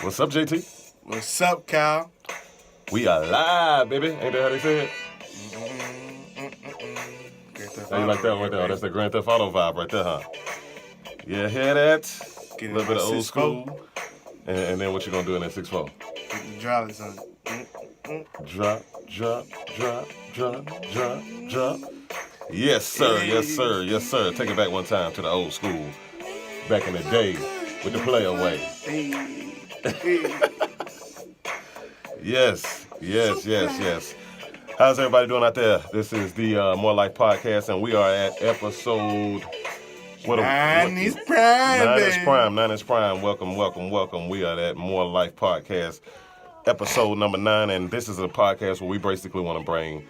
What's up, JT? What's up, Kyle? We are live, baby. Ain't that how they say it? How you like that one right there? Oh, that's the Grand Theft Auto vibe right there, huh? Yeah, hear that? A little bit of old school. And then what you gonna do in that 6-4? Put the drop on it. Drop, drop, drop, drop, drop, drop. Yes, sir. Yes, sir. Yes, sir. Take it back one time to the old school. Back in the day with the play away. Yes. How's everybody doing out there? This is the MoreLife podcast, and we are at episode... Nine is prime. Nine is prime. Welcome. We are at MoreLife podcast, episode number 9, and this is a podcast where we basically want to bring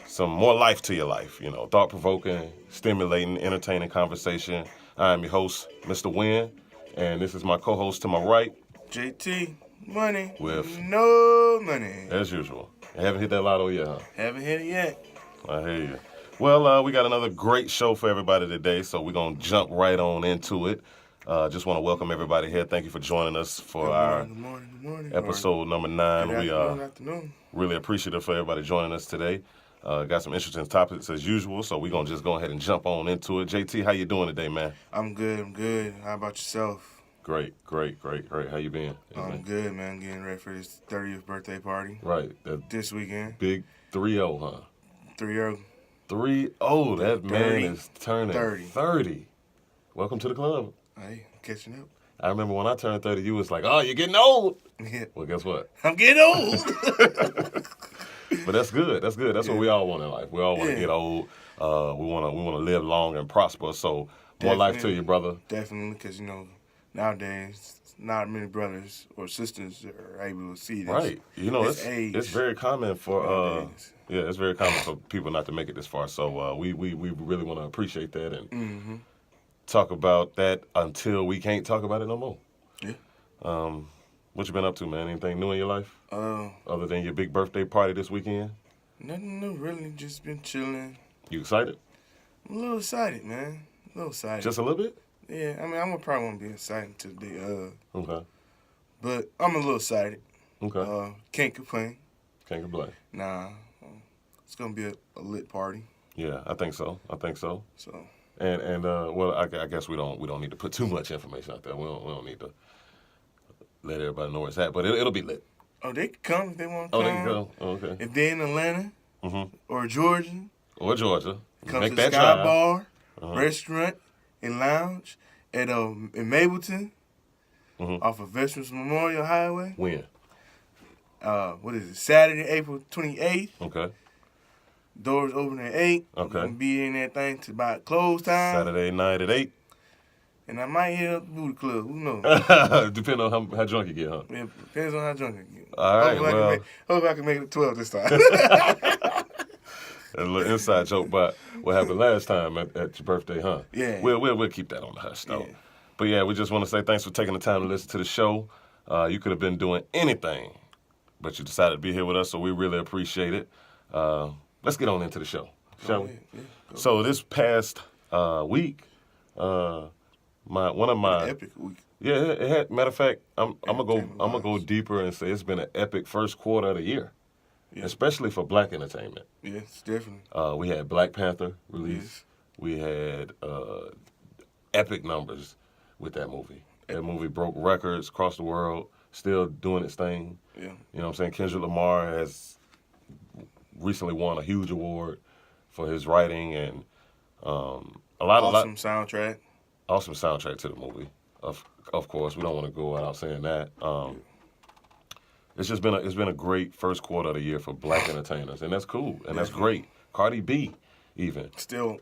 some more life to your life. You know, thought-provoking, stimulating, entertaining conversation. I am your host, Mr. Wynn, and this is my co-host to my right, JT. Money. With no money. As usual. I haven't hit that lotto yet, huh? Haven't hit it yet. I hear you. Well, we got another great show for everybody today, so we're going to jump right on into it. Just want to welcome everybody here. Thank you for joining us for good morning. Episode number 9. We are afternoon. really appreciative for everybody joining us today. Got some interesting topics as usual, so we're going to just go ahead and jump on into it. JT, how you doing today, man? I'm good. How about yourself? Great. How you been? I'm good, man. Getting ready for this 30th birthday party. Right. This weekend. Big 3-0, huh? 3-0. 3-0. That man is turning 30. Welcome to the club. Hey, catching up. I remember when I turned 30, you was like, oh, you're getting old. Yeah. Well, guess what? I'm getting old. But that's good. That's what we all want in life. We all want to get old. We want to live long and prosper. So more life to you, brother. Definitely, because, nowadays, not many brothers or sisters are able to see this. Right. It's very common for it's very common for people not to make it this far. So we really want to appreciate that and talk about that until we can't talk about it no more. Yeah. What you been up to, man? Anything new in your life? Other than your big birthday party this weekend? Nothing new, really. Just been chilling. You excited? I'm a little excited, man. A little excited. Just a little bit? Yeah, I'm gonna probably won't be excited until the day of. Okay. But I'm a little excited. Okay. Can't complain. Can't complain. Nah. It's gonna be a lit party. Yeah, I think so. So. And well, I guess we don't need to put too much information out there. We don't need to let everybody know where it's at, but it'll be lit. Oh, they can come if they want to come. Oh, they can come. Oh, okay. If they're in Atlanta or Georgia. Make Come to the that Sky drive. Bar, restaurant, and lounge at in Mableton, off of Veterans Memorial Highway. When? What is it? Saturday, April 28th. Okay. Doors open at 8. Okay. I'm going to be in that thing to about close time. Saturday night at 8. And I might hit up the booty club. Who knows? Depending on how drunk you get, huh? Yeah, depends on how drunk I get. All right, Hope I can make it 12 this time. A little inside joke about what happened last time at your birthday, huh? Yeah. We'll keep that on the hush, though. Yeah. But yeah, we just want to say thanks for taking the time to listen to the show. You could have been doing anything, but you decided to be here with us, so we really appreciate it. Let's get on into the show, shall we? Yeah, so this past week, one of my epic week. Yeah, it had. Matter of fact, I'm gonna go deeper and say it's been an epic first quarter of the year, especially for black entertainment. Yes, definitely. We had Black Panther release. Yes. We had epic numbers with that movie. That movie broke records across the world, still doing its thing. Yeah. You know what I'm saying? Kendrick Lamar has recently won a huge award for his writing and awesome soundtrack. Awesome soundtrack to the movie. Of course, we don't want to go out saying that. It's been a great first quarter of the year for black entertainers, and that's cool and that's great. Cardi B, even still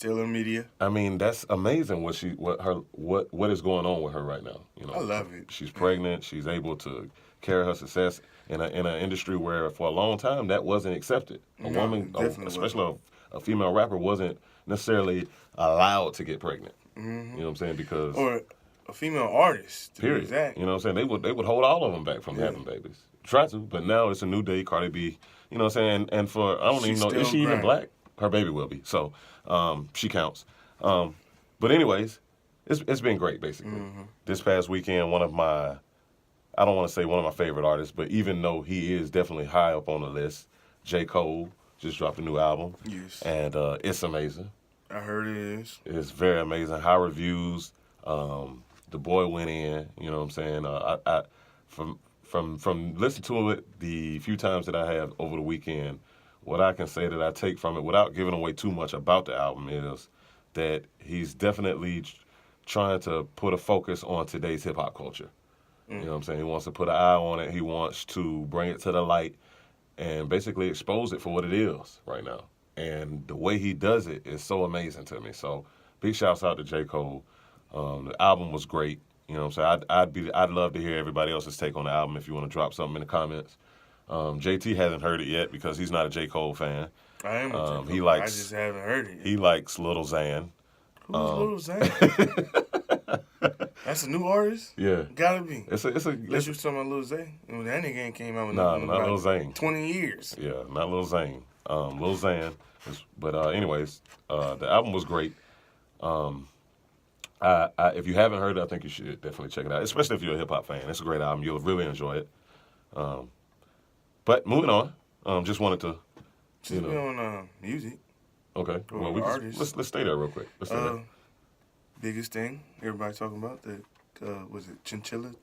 in media. I mean, that's amazing what is going on with her right now. I love it. She's pregnant. She's able to carry her success in an industry where for a long time that wasn't accepted. A woman, especially a female rapper, wasn't necessarily allowed to get pregnant. You know what I'm saying? Because or a female artist. Period. Exactly. You know what I'm saying? They would hold all of them back from having babies. Try to, but now it's a new day. Cardi B. You know what I'm saying? And for I don't even know, is she even black? Her baby will be. So she counts. But anyways, it's been great basically. This past weekend, one of my I don't want to say one of my favorite artists, but even though he is definitely high up on the list, J. Cole just dropped a new album. Yes. And it's amazing. I heard it is. It's very amazing. High reviews. The boy went in. You know what I'm saying? I from listening to it the few times that I have over the weekend, what I can say that I take from it without giving away too much about the album is that he's definitely trying to put a focus on today's hip hop culture. You know what I'm saying? He wants to put an eye on it. He wants to bring it to the light and basically expose it for what it is right now. And the way he does it is so amazing to me. So big shouts out to J. Cole. The album was great. You know what I'm saying? I'd love to hear everybody else's take on the album if you want to drop something in the comments. JT hasn't heard it yet because he's not a J. Cole fan. I am a J. Cole He fan. likes, I just haven't heard it yet. He likes Lil Xan. Who's Lil Xan? That's a new artist? Yeah. Gotta be. Unless you're talking about Lil Xan. That nigga ain't came out with not Lil Xan. 20 years. Yeah, not Lil Xan. Lil Xan. But anyways, the album was great. If you haven't heard it, I think you should definitely check it out, especially if you're a hip-hop fan. It's a great album. You'll really enjoy it. But moving on, just wanted to, Since we on music. Okay. Well, let's stay there real quick. Let's stay there. Biggest thing everybody talking about, was it chin-chilla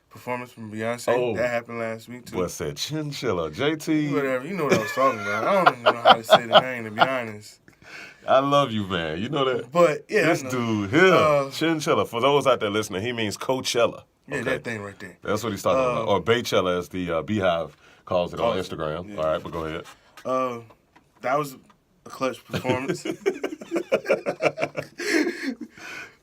performance from Beyonce? Oh, that happened last week too. What said chin-chilla? JT. Whatever. You know what I was talking about. I don't even know how to say the name, to be honest. I love you, man. You know that. But yeah, this dude here, chin-chilla. For those out there listening, he means Coachella. Yeah, okay? that thing right there. That's what he's talking about. Or Baychella, as the Beehive calls it on Instagram. Yeah. All right, but go ahead. That was a clutch performance.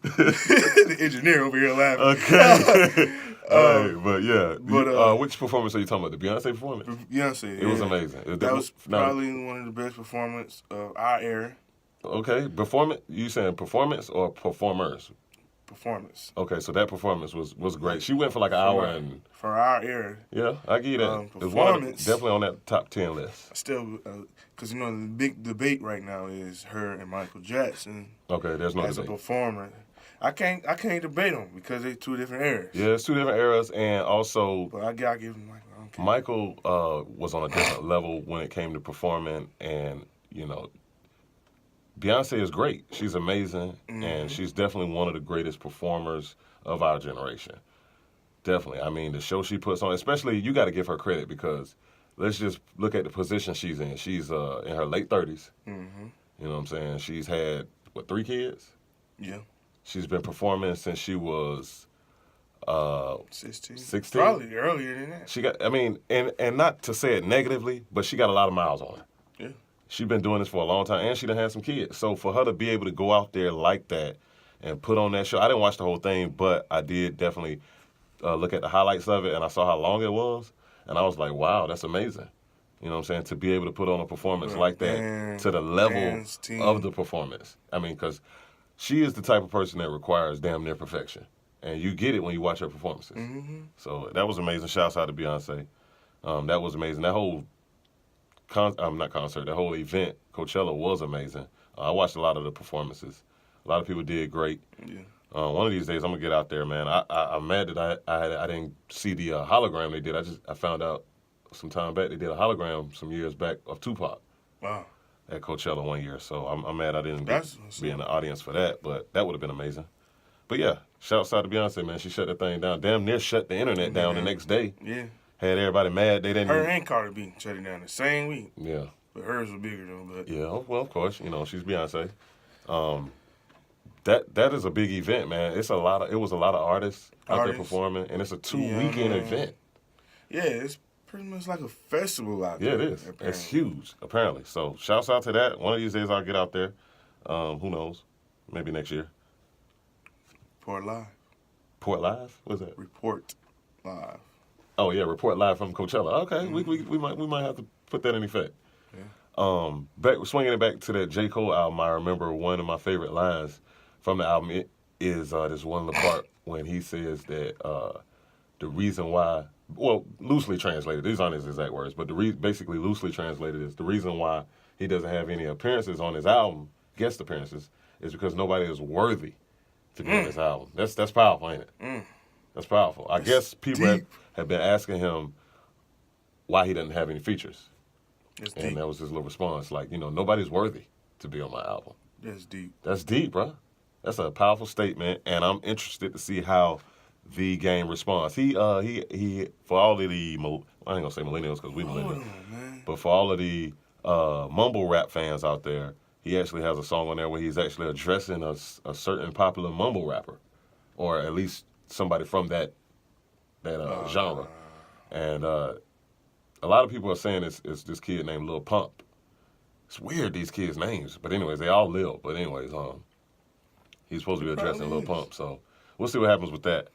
The engineer over here laughing. Okay. But yeah. Which performance are you talking about? The Beyonce performance? Beyonce. It was amazing. That was probably one of the best performances of our era. Okay. Performance? You saying performance or performers? Performance. Okay, so that performance was great. She went for like an hour and... For our era. Yeah, I give you that. Performance. Definitely on that top 10 list. Still, because the big debate right now is her and Michael Jackson. Okay, there's no debate. As a performer. I can't debate them because they're two different eras. Yeah, it's two different eras, and also... But I gotta give him Michael. Michael was on a different level when it came to performing, and, Beyonce is great. She's amazing, and she's definitely one of the greatest performers of our generation. Definitely. I mean, the show she puts on, especially, you got to give her credit because let's just look at the position she's in. She's in her late 30s. Mm-hmm. You know what I'm saying? She's had, 3 kids? Yeah. She's been performing since she was 16. Probably earlier than that. She got, and not to say it negatively, but she got a lot of miles on her. Yeah. She's been doing this for a long time, and she done had some kids. So for her to be able to go out there like that and put on that show, I didn't watch the whole thing, but I did definitely look at the highlights of it, and I saw how long it was, and I was like, wow, that's amazing. You know what I'm saying? To be able to put on a performance like that to the level of the performance. I mean, because she is the type of person that requires damn near perfection, and you get it when you watch her performances. Mm-hmm. So that was amazing. Shouts out to Beyonce. That was amazing. That whole that whole event, Coachella, was amazing. I watched a lot of the performances. A lot of people did great. Yeah. One of these days, I'm gonna get out there, man. I'm mad that I didn't see the hologram they did. I found out some time back they did a hologram some years back of Tupac. Wow. At Coachella one year, so I'm mad I didn't be in the audience for that, but that would have been amazing. But yeah, shouts out to Beyonce, man. She shut that thing down. Damn near shut the internet down the next day. Yeah. Had everybody mad. They didn't. Her and Cardi B shut it down the same week. Yeah. But hers was bigger though. But yeah, well, of course, she's Beyonce. That is a big event, man. It was a lot of artists out there performing, and it's a 2-weekend event. Yeah, it's pretty much like a festival out there. Yeah, it is. Apparently. It's huge, apparently. So shouts out to that. One of these days I'll get out there. Who knows? Maybe next year. Report Live. Port Live? What's that? Report Live. Oh yeah, Report Live from Coachella. Okay, we might have to put that in effect. Yeah. Swinging it back to that J. Cole album, I remember one of my favorite lines from the album is this one little part when he says that the reason why, well, loosely translated, these aren't his exact words, but basically loosely translated is the reason why he doesn't have any appearances on his album, guest appearances, is because nobody is worthy to be on his album. That's powerful, ain't it? That's powerful. I guess people deep. have been asking him why he doesn't have any features. That's And deep. that was his little response. Like, nobody's worthy to be on my album. That's deep. That's deep, bro. That's a powerful statement, and I'm interested to see how the game responds. He for all of the, I ain't gonna say millennials because we millennials, Man. but for all of the mumble rap fans out there, he actually has a song on there where he's actually addressing a certain popular mumble rapper, or at least somebody from that genre. And a lot of people are saying it's this kid named Lil Pump. It's weird, these kids' names. But anyways, they all Lil. But anyways, he's supposed to be addressing Lil Pump. So we'll see what happens with that.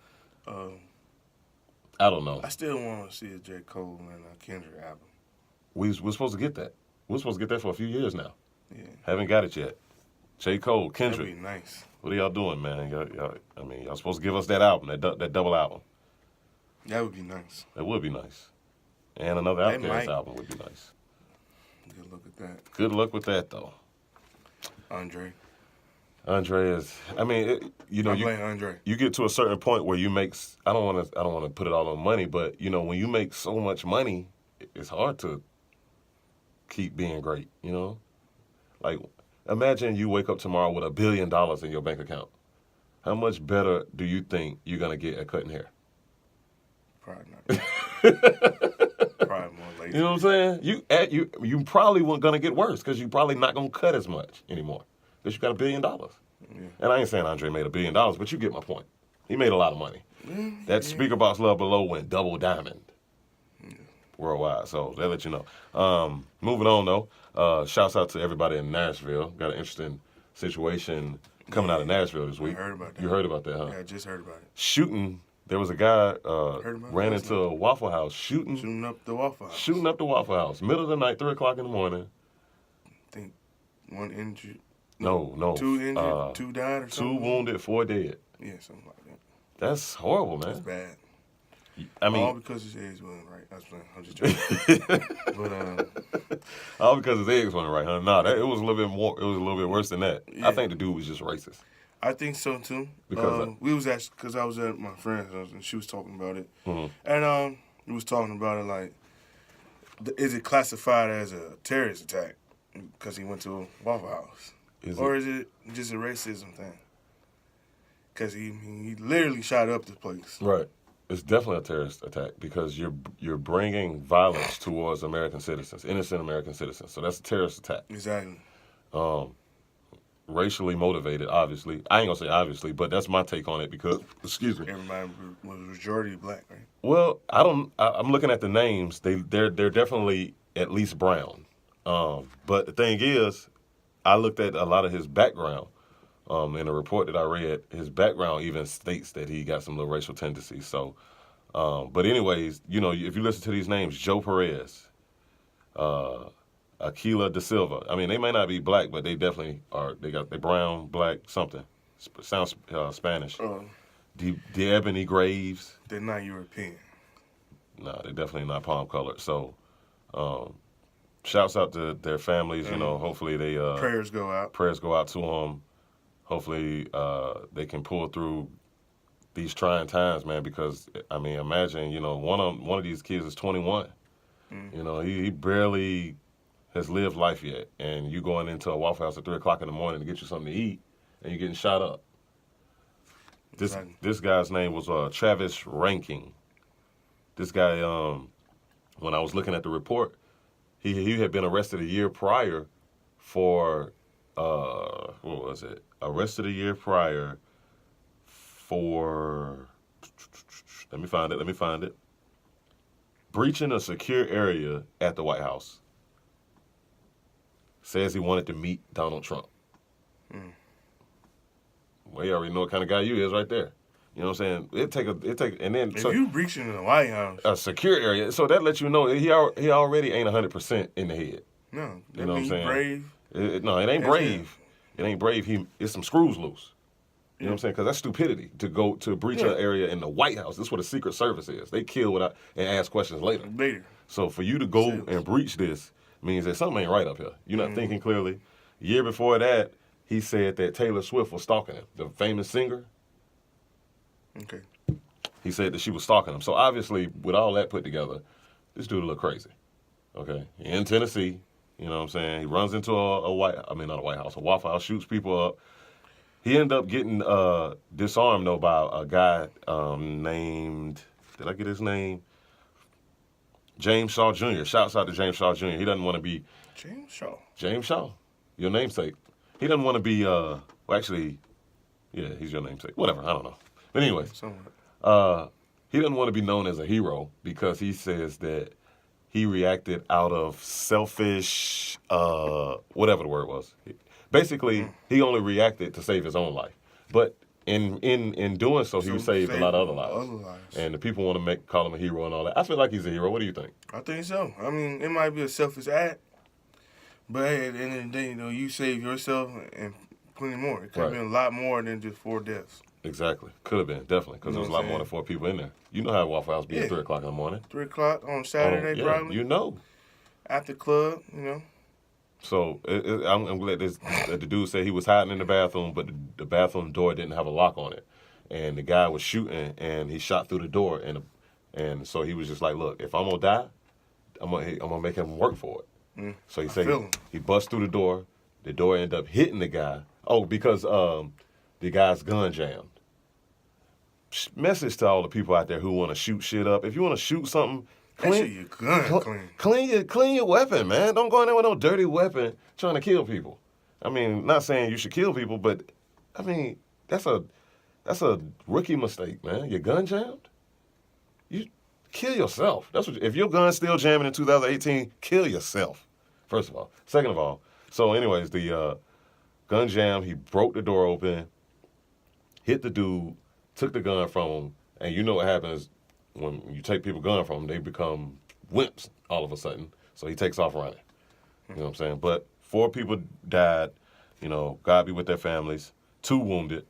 I don't know. I still want to see a J. Cole and a Kendrick album. We're supposed to get that. We're supposed to get that for a few years now. Yeah. Haven't got it yet. J. Cole, Kendrick. That'd be nice. What are y'all doing, man? Y'all supposed to give us that album, that double album. That would be nice. That would be nice. And another They Outkast might. album would be nice. Good luck with that. Good luck with that, though. Andre is. I mean, I'm playing Andre. You get to a certain point where you make. I don't want to put it all on money, but when you make so much money, it's hard to keep being great. Like imagine you wake up tomorrow with $1 billion in your bank account. How much better do you think you're gonna get at cutting hair? Probably not. Probably more lazy. You know what I'm saying? You probably weren't gonna get worse because you probably not gonna cut as much anymore because you got $1 billion. Yeah. And I ain't saying Andre made $1 billion, but you get my point. He made a lot of money. That speaker box Love Below went double diamond worldwide. So that let you know. Moving on though, shouts out to everybody in Nashville. Got an interesting situation coming out of Nashville this week. I heard about that. You heard about that, huh? Yeah, I just heard about it. Shooting. There was a guy ran last into a Waffle House Shooting up the Waffle House. Shooting up the Waffle House. Middle of the night, 3 o'clock in the morning. I think one injured. No. 2 injured, 2 died or 2 something. wounded, 4 dead. Yeah, something like that. That's horrible, man. That's bad. I mean, all because his eggs wasn't right. I was playing. I'm just joking. But all because his eggs wasn't right, huh? Nah, it was a little bit more. It was a little bit worse than that. Yeah. I think the dude was just racist. I think so too. Because I was at my friend's house and she was talking about it, Mm-hmm. and we was talking about it like, is it classified as a terrorist attack because he went to a Waffle House, or is it just a racism thing? Because he literally shot up the place. Right. It's definitely a terrorist attack because you're bringing violence towards American citizens, innocent American citizens. So that's a terrorist attack. Exactly. Racially motivated, obviously. I ain't gonna say obviously, but that's my take on it because, excuse me. Everybody was majority black, right? Well, I'm looking at the names. They're definitely at least brown. But the thing is, I looked at a lot of his background. In a report that I read, his background even states that he got some little racial tendencies. So, but anyways, if you listen to these names, Joe Perez, Aquila Da Silva. I mean, they may not be black, but they definitely are. They brown, black, something. Sounds Spanish. The Ebony Graves. They're not European. No, they're definitely not palm colored. So, shouts out to their families. Hopefully they Prayers go out. Prayers go out to them. Hopefully they can pull through these trying times, man. Because I mean, imagine one of these kids is 21. He barely has lived life yet, and you going into a Waffle House at 3 o'clock in the morning to get you something to eat, and you're getting shot up. This guy's name was Travis Ranking. This guy, when I was looking at the report, he had been arrested a year prior for what was it? Arrested a year prior for, let me find it. Breaching a secure area at the White House. Says he wanted to meet Donald Trump. Well, you already know what kind of guy you is right there. You know what I'm saying? And then if you breaching in the White House, a secure area, so that lets you know he already ain't 100% in the head. No, you know what I'm saying? Brave. It ain't brave. It ain't brave. It's some screws loose. You know what I'm saying? Because that's stupidity to go to breach an area in the White House. This is what the Secret Service is. They kill without and ask questions later. So for you to go and breach this means that something ain't right up here. You're not thinking clearly. A year before that, he said that Taylor Swift was stalking him, the famous singer. Okay. he said that she was stalking him. So obviously, with all that put together, this dude look crazy. Okay, in Tennessee, you know what I'm saying? He runs into not a White House, a Waffle House, shoots people up. He ended up getting disarmed, though, by a guy named, did I get his name? James Shaw Jr. Shouts out to James Shaw Jr. He doesn't want to be... James Shaw, your namesake. He doesn't want to be, he's your namesake. Whatever, I don't know. But anyways, he doesn't want to be known as a hero because he says that he reacted out of selfish, whatever the word was. Basically, he only reacted to save his own life. But in doing so, he saved a lot of other lives. And the people want to call him a hero and all that. I feel like he's a hero. What do you think? I think so. I mean, it might be a selfish act, but hey, at the end of the day, you know, you save yourself and plenty more. It could have been a lot more than just 4 deaths. Exactly. Could have been, definitely, because there was a lot more than 4 people in there. You know how Waffle House be at 3 o'clock in the morning. 3 o'clock on Saturday, probably. You know. After club, you know. So I'm glad that the dude said he was hiding in the bathroom, but the bathroom door didn't have a lock on it. And the guy was shooting, and he shot through the door. And so he was just like, look, if I'm going to die, I'm gonna make him work for it. So he said he bust through the door. The door ended up hitting the guy. Oh, because the guy's gun jammed. Message to all the people out there who want to shoot shit up. If you want to shoot something, clean your gun clean your weapon, man. Don't go in there with no dirty weapon trying to kill people. I mean, not saying you should kill people, but I mean, that's a rookie mistake, man. Your gun jammed? You kill yourself. That's what. If your gun's still jamming in 2018, kill yourself. First of all. Second of all. So, anyways, the gun jammed. He broke the door open, hit the dude, took the gun from him, and you know what happens when you take people's gun from them, they become wimps all of a sudden. So he takes off running. You know what I'm saying? But 4 people died. You know, God be with their families. 2 wounded.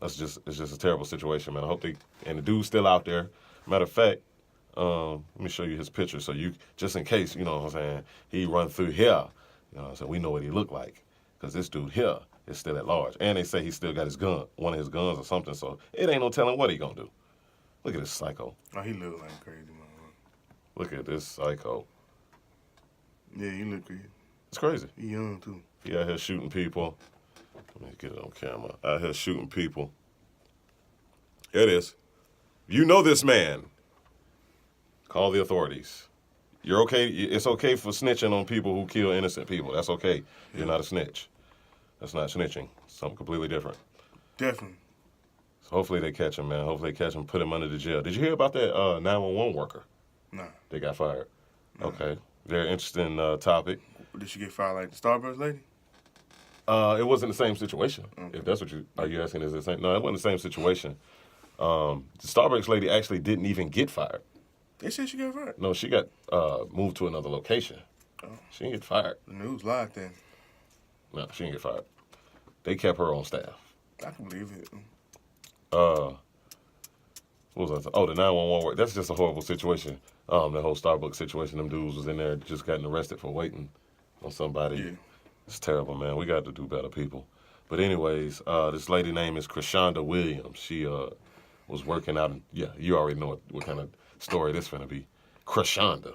It's just a terrible situation, man. I hope and the dude's still out there. Matter of fact, let me show you his picture so you, just in case, you know what I'm saying, he run through here. You know what I'm saying? We know what he looked like because this dude here is still at large. And they say he still got his gun, one of his guns or something, so it ain't no telling what he gonna do. Look at this psycho. Oh, he look like crazy, man. Look at this psycho. Yeah, he look crazy. It's crazy. He young, too. He out here shooting people. Let me get it on camera. Out here shooting people. Here it is. You know this man. Call the authorities. You're okay. It's okay for snitching on people who kill innocent people. That's okay. You're not a snitch. That's not snitching. Something completely different. Definitely. So hopefully they catch him, man. Hopefully they catch him, put him under the jail. Did you hear about that 911 worker? Nah. They got fired. Nah. Okay. Very interesting topic. Did she get fired like the Starbucks lady? It wasn't the same situation. Okay. If that's what are you asking? Is it the same? No, it wasn't the same situation. The Starbucks lady actually didn't even get fired. They said she got fired. No, she got moved to another location. Oh. She didn't get fired. The news lied then. No, she didn't get fired. They kept her on staff. I can believe it. What was that? Oh, the 911 work. That's just a horrible situation. The whole Starbucks situation. Them dudes was in there just gotten arrested for waiting on somebody. Yeah. It's terrible, man. We got to do better, people. But anyways, this lady name is Krishonda Williams. She was working out. You already know what kind of story this finna be. Krishonda.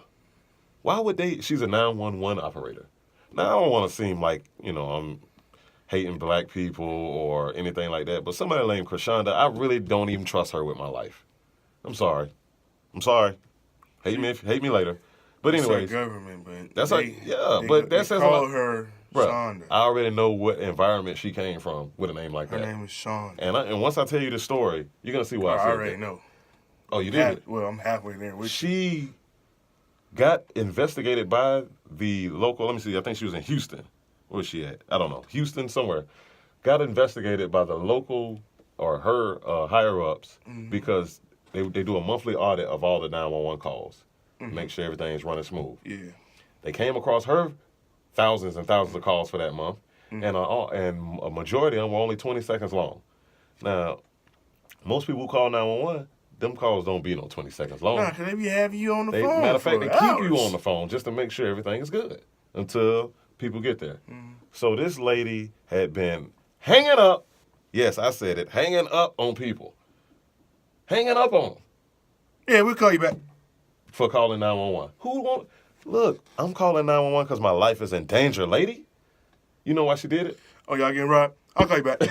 Why would they? She's a 911 operator. Now, I don't want to seem like, you know, I'm hating black people or anything like that, but somebody named Krishonda, I really don't even trust her with my life. I'm sorry. Hate me later. But anyways, government, but that's they call her Shonda. I already know what environment she came from with a name like that. Her name is Shonda. And once I tell you the story, you're gonna see why I already know. Oh, you did? Well, I'm halfway there with you. She got investigated by the local. Let me see. I think she was in Houston. Where's she at? I don't know. Houston somewhere. Got investigated by the local or her higher ups because they do a monthly audit of all the 911 calls. Make sure everything's running smooth. Yeah. They came across her thousands and thousands of calls for that month, and a majority of them were only 20 seconds long. Now, most people who call 911, them calls don't be no 20 seconds long. Nah, because they be having you on the phone. Matter of fact, they hours. keep you on the phone just to make sure everything is good until people get there. So this lady had been hanging up, yes, I said it, hanging up on people. Hanging up on him. Yeah, we'll call you back. For calling 911. Who won't? Look, I'm calling 911 because my life is in danger, lady. You know why she did it? Oh, y'all getting robbed? I'll call you back.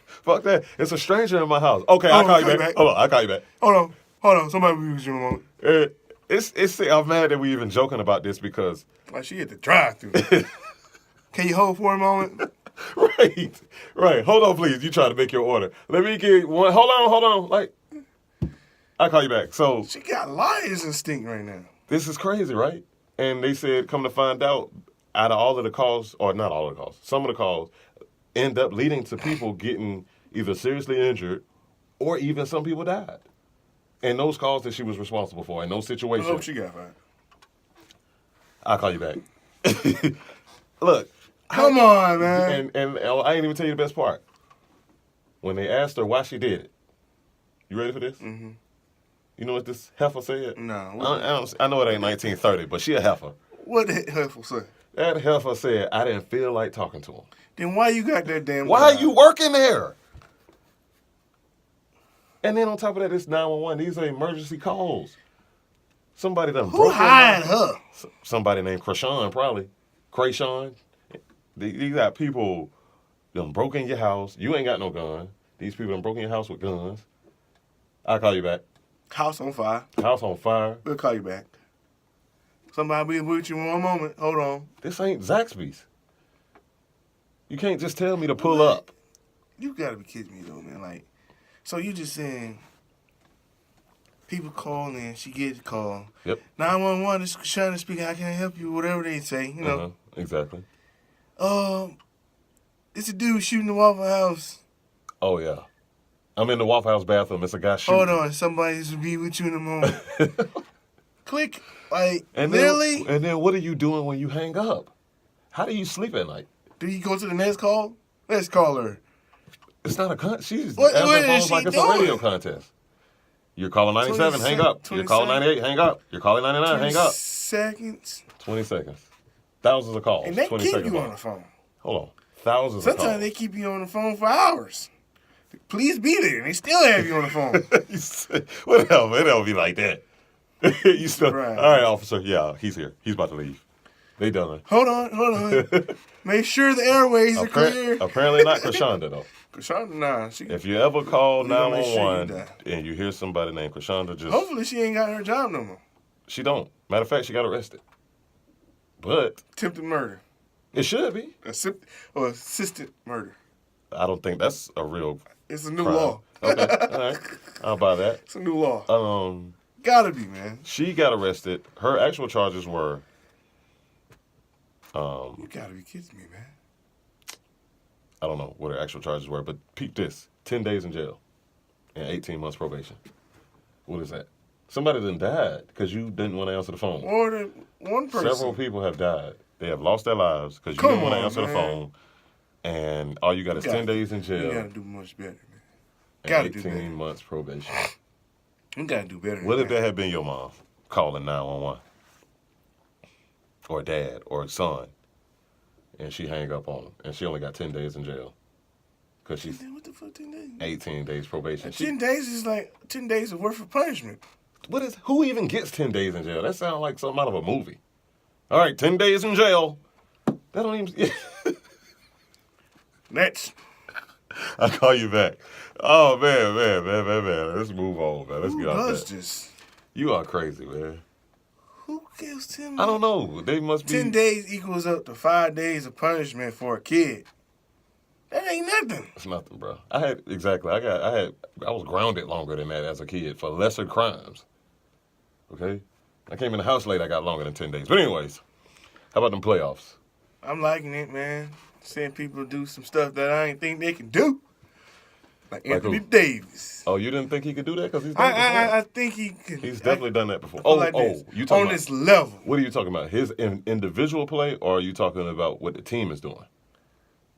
Fuck that. It's a stranger in my house. Okay, I'll call you back. Hold on, I'll call you back. Hold on. Somebody will be with you in a moment. It's I'm mad that we even joking about this because... Like, she at the drive-thru. Can you hold for a moment? Right. Hold on, please. You try to make your order. Let me get one. Hold on. Like, I'll call you back. So... She got liar's instinct right now. This is crazy, right? And they said, come to find out of all of the calls, or not all of the calls, some of the calls end up leading to people getting either seriously injured or even some people died. And those calls that she was responsible for in those situations. I hope she got fired. I'll call you back. Look. Come on, man. And I ain't even tell you the best part. When they asked her why she did it. You ready for this? Mm-hmm. You know what this heifer said? No. I know it ain't 1930, but she a heifer. What did heifer say? That heifer said, I didn't feel like talking to him. Then why you got that damn Why are you working there? And then on top of that, it's 911. These are emergency calls. Somebody done broke hired her? Somebody named Krishan, probably. Krayshawn. These got people done broke in your house. You ain't got no gun. These people done broke in your house with guns. I'll call you back. House on fire. House on fire. We'll call you back. Somebody be with you in one moment. Hold on. This ain't Zaxby's. You can't just tell me to pull up. You gotta be kidding me though, man. Like, so you just saying people call in, she gets a call. Yep. 911 is Krishan speaking. How can I help you? Whatever they say, you know. Exactly. It's a dude shooting the Waffle House. Oh yeah. I'm in the Waffle House bathroom. It's a guy shooting. Hold on, somebody's to be with you in a moment. Click. Like, and really? And then what are you doing when you hang up? How do you sleep at night? Do you go to the next call? Let's call her. It's not a contest. She's what is she like it's doing? a radio contest. You're calling 97, hang up. You're calling 98, hang up. You're calling 99, hang up. Seconds. 20 seconds. Thousands of calls. And they 20 keep seconds you long. on the phone. Hold on. Thousands of calls. Sometimes they keep you on the phone for hours. Please be there. And they still have you on the phone. Whatever. It don't be like that. You still, right. All right, officer. Yeah, he's here. He's about to leave. They done. Hold on. Make sure the airways are clear. Apparently not Krishanda, though. Krishanda, nah. If you ever call We gonna make sure 911 and you hear somebody named Krishanda, just... Hopefully she ain't got her job no more. She don't. Matter of fact, she got arrested. But... Attempted murder. It should be. Or assisted murder. I don't think that's a real It's a new crime. law. Okay, all right. I'll buy that. It's a new law. Gotta be, man. She got arrested. Her actual charges were... You gotta be kidding me, man. I don't know what her actual charges were, but peep this. 10 days in jail and 18 months probation. What is that? Somebody done died because you didn't want to answer the phone. More than one person. Several people have died. They have lost their lives because you didn't want to answer the phone. And all you got is 10 days in jail. You gotta do much better, man. And 18 months probation. You gotta do better. What if that had been your mom calling 911? Or dad or son? And she hang up on him. And she only got 10 days in jail. Because she's what the fuck, 10 days? 18 days probation. 10 days is like 10 days of worth of punishment. Who even gets 10 days in jail? That sounds like something out of a movie. All right, 10 days in jail. That don't even... Next. I'll call you back. Oh, man. Let's move on, man. Let's get out does there. this? You are crazy, man. Who gives 10 I don't know. They must be... 10 days equals up to 5 days of punishment for a kid. That ain't nothing. It's nothing, bro. I was grounded longer than that as a kid for lesser crimes. Okay? I came in the house late, I got longer than 10 days. But anyways, how about them playoffs? I'm liking it, man. Seeing people do some stuff that I ain't think they can do. Like Anthony Davis. Oh, you didn't think he could do that? Because he's done it before? I think he could. He's definitely done that before. You talking on this level. What are you talking about? His individual play, or are you talking about what the team is doing?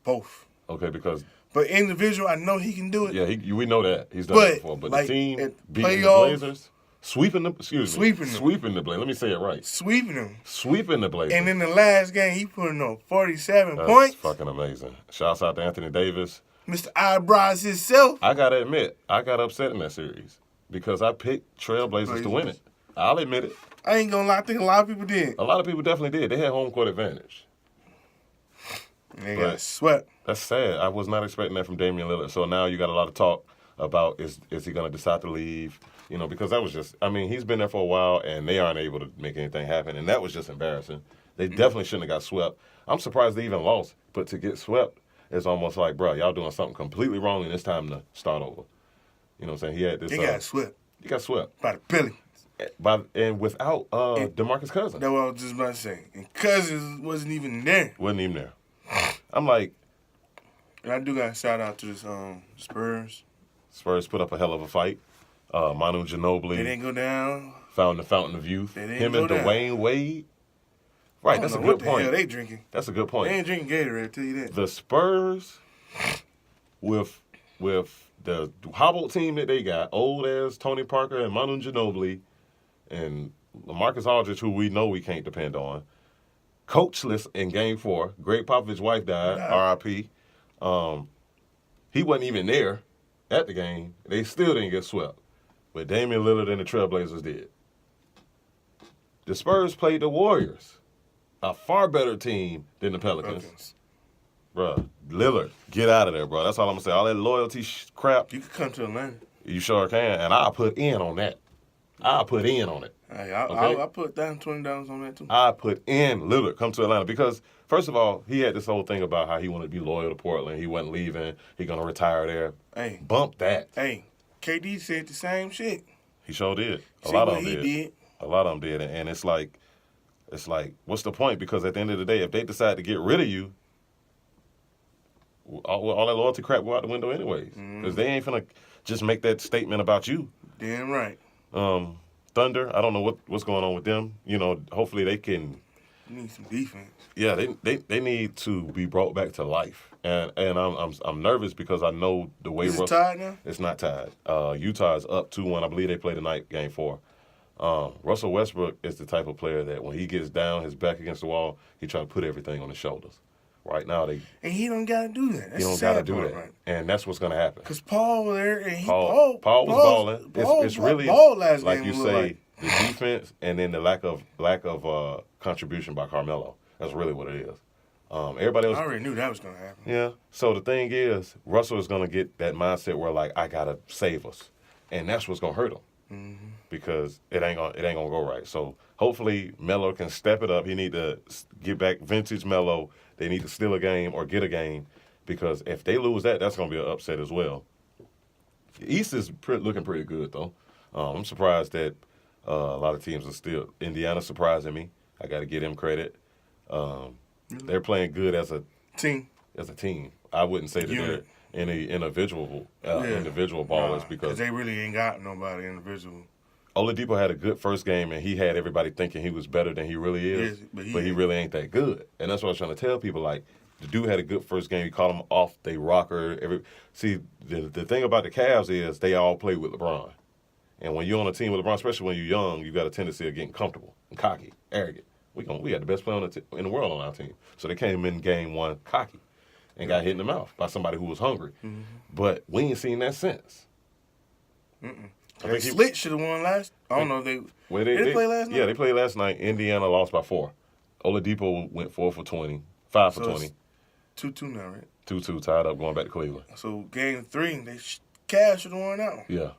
Both. Okay, because... But individual, I know he can do it. Yeah, we know that. He's done it before. But like, the team beating the Blazers... Sweeping the Blazers. Let me say it right. Sweeping the Blazers. And in the last game, he put in 47 That's points. Fucking amazing. Shouts out to Anthony Davis. Mr. Eyebrows himself. I gotta admit, I got upset in that series because I picked Trailblazers to win it. I'll admit it. I ain't gonna lie, I think a lot of people did. A lot of people definitely did. They had home court advantage. They got swept. That's sad. I was not expecting that from Damian Lillard. So now you got a lot of talk about is he going to decide to leave? You know, because that was just, I mean, he's been there for a while and they aren't able to make anything happen. And that was just embarrassing. They definitely shouldn't have got swept. I'm surprised they even lost. But to get swept is almost like, bro, y'all doing something completely wrong and it's time to start over. You know what I'm saying? He had this. They got swept. He got swept. By the Pelicans. And without DeMarcus Cousins. That's what I was just about to say. And Cousins wasn't even there. Wasn't even there. I'm like. And I do got to shout out to this Spurs. Spurs put up a hell of a fight. Manu Ginobili. They didn't go down. Found the fountain of youth. Him and down. Dwayne Wade. Right, that's a good point. Hell they drinking. That's a good point. They ain't drinking Gatorade, I tell you that. The Spurs with the hobbled team that they got, old as Tony Parker and Manu Ginobili and LaMarcus Aldridge, who we know we can't depend on. Coachless in Game 4. Greg Popovich's wife died, R.I.P. He wasn't even there at the game. They still didn't get swept. But Damian Lillard and the Trailblazers did. The Spurs played the Warriors, a far better team than the Pelicans. Bruh, Lillard, get out of there, bro. That's all I'm going to say. All that loyalty crap. You can come to Atlanta. You sure can, and I'll put in on that. I'll put in on it. Hey, okay? I put down $20 on that, too. I put in Lillard, come to Atlanta, because, first of all, he had this whole thing about how he wanted to be loyal to Portland. He wasn't leaving. He going to retire there. Hey. Bump that. Hey, KD said the same shit. He sure did. A lot of them did. A lot of them did, and it's like, what's the point? Because at the end of the day, if they decide to get rid of you, all that loyalty crap go out the window anyways. Because they ain't finna just make that statement about you. Damn right. Thunder, I don't know what's going on with them. You know, hopefully they can. You need some defense. Yeah, they need to be brought back to life. And I'm nervous because I know the way. Is it tied now? It's not tied. Utah is up 2-1. I believe they play tonight, Game 4. Russell Westbrook is the type of player that when he gets down, his back against the wall, he try to put everything on his shoulders. Right now, and he don't gotta do that. That's he don't gotta do that, right? And that's what's gonna happen. Cause Paul was there, and Paul was balling. It's really last like game you say, the defense, and then the lack of contribution by Carmelo. That's really what it is. Everybody else. I already knew that was gonna happen. Yeah. So the thing is, Russell is gonna get that mindset where like I gotta save us, and that's what's gonna hurt him. Because it ain't gonna go right. So hopefully Melo can step it up. He need to get back vintage Melo. They need to steal a game or get a game, because if they lose that, that's gonna be an upset as well. The East is looking pretty good though. I'm surprised that a lot of teams are still. Indiana surprising me. I got to give them credit. They're playing good as a team. I wouldn't say that they're any individual ballers because they really ain't got nobody individual. Oladipo had a good first game, and he had everybody thinking he was better than he really is, but he really ain't that good. And that's what I was trying to tell people. Like, the dude had a good first game. He caught him off they rocker. See, the thing about the Cavs is they all play with LeBron. And when you're on a team with LeBron, especially when you're young, you got a tendency of getting comfortable and cocky, arrogant. We got the best player in the world on our team. So they came in game 1 cocky and got hit in the mouth by somebody who was hungry. But we ain't seen that since. Slit should have won last. I don't know if they. Did they play last night? Yeah, they played last night. Indiana lost by 4. Oladipo went 4 for 20, 5 for 20. 2-2 now, right? 2-2 tied up, going back to Cleveland. So game 3, Cavs should have won that one. Yeah.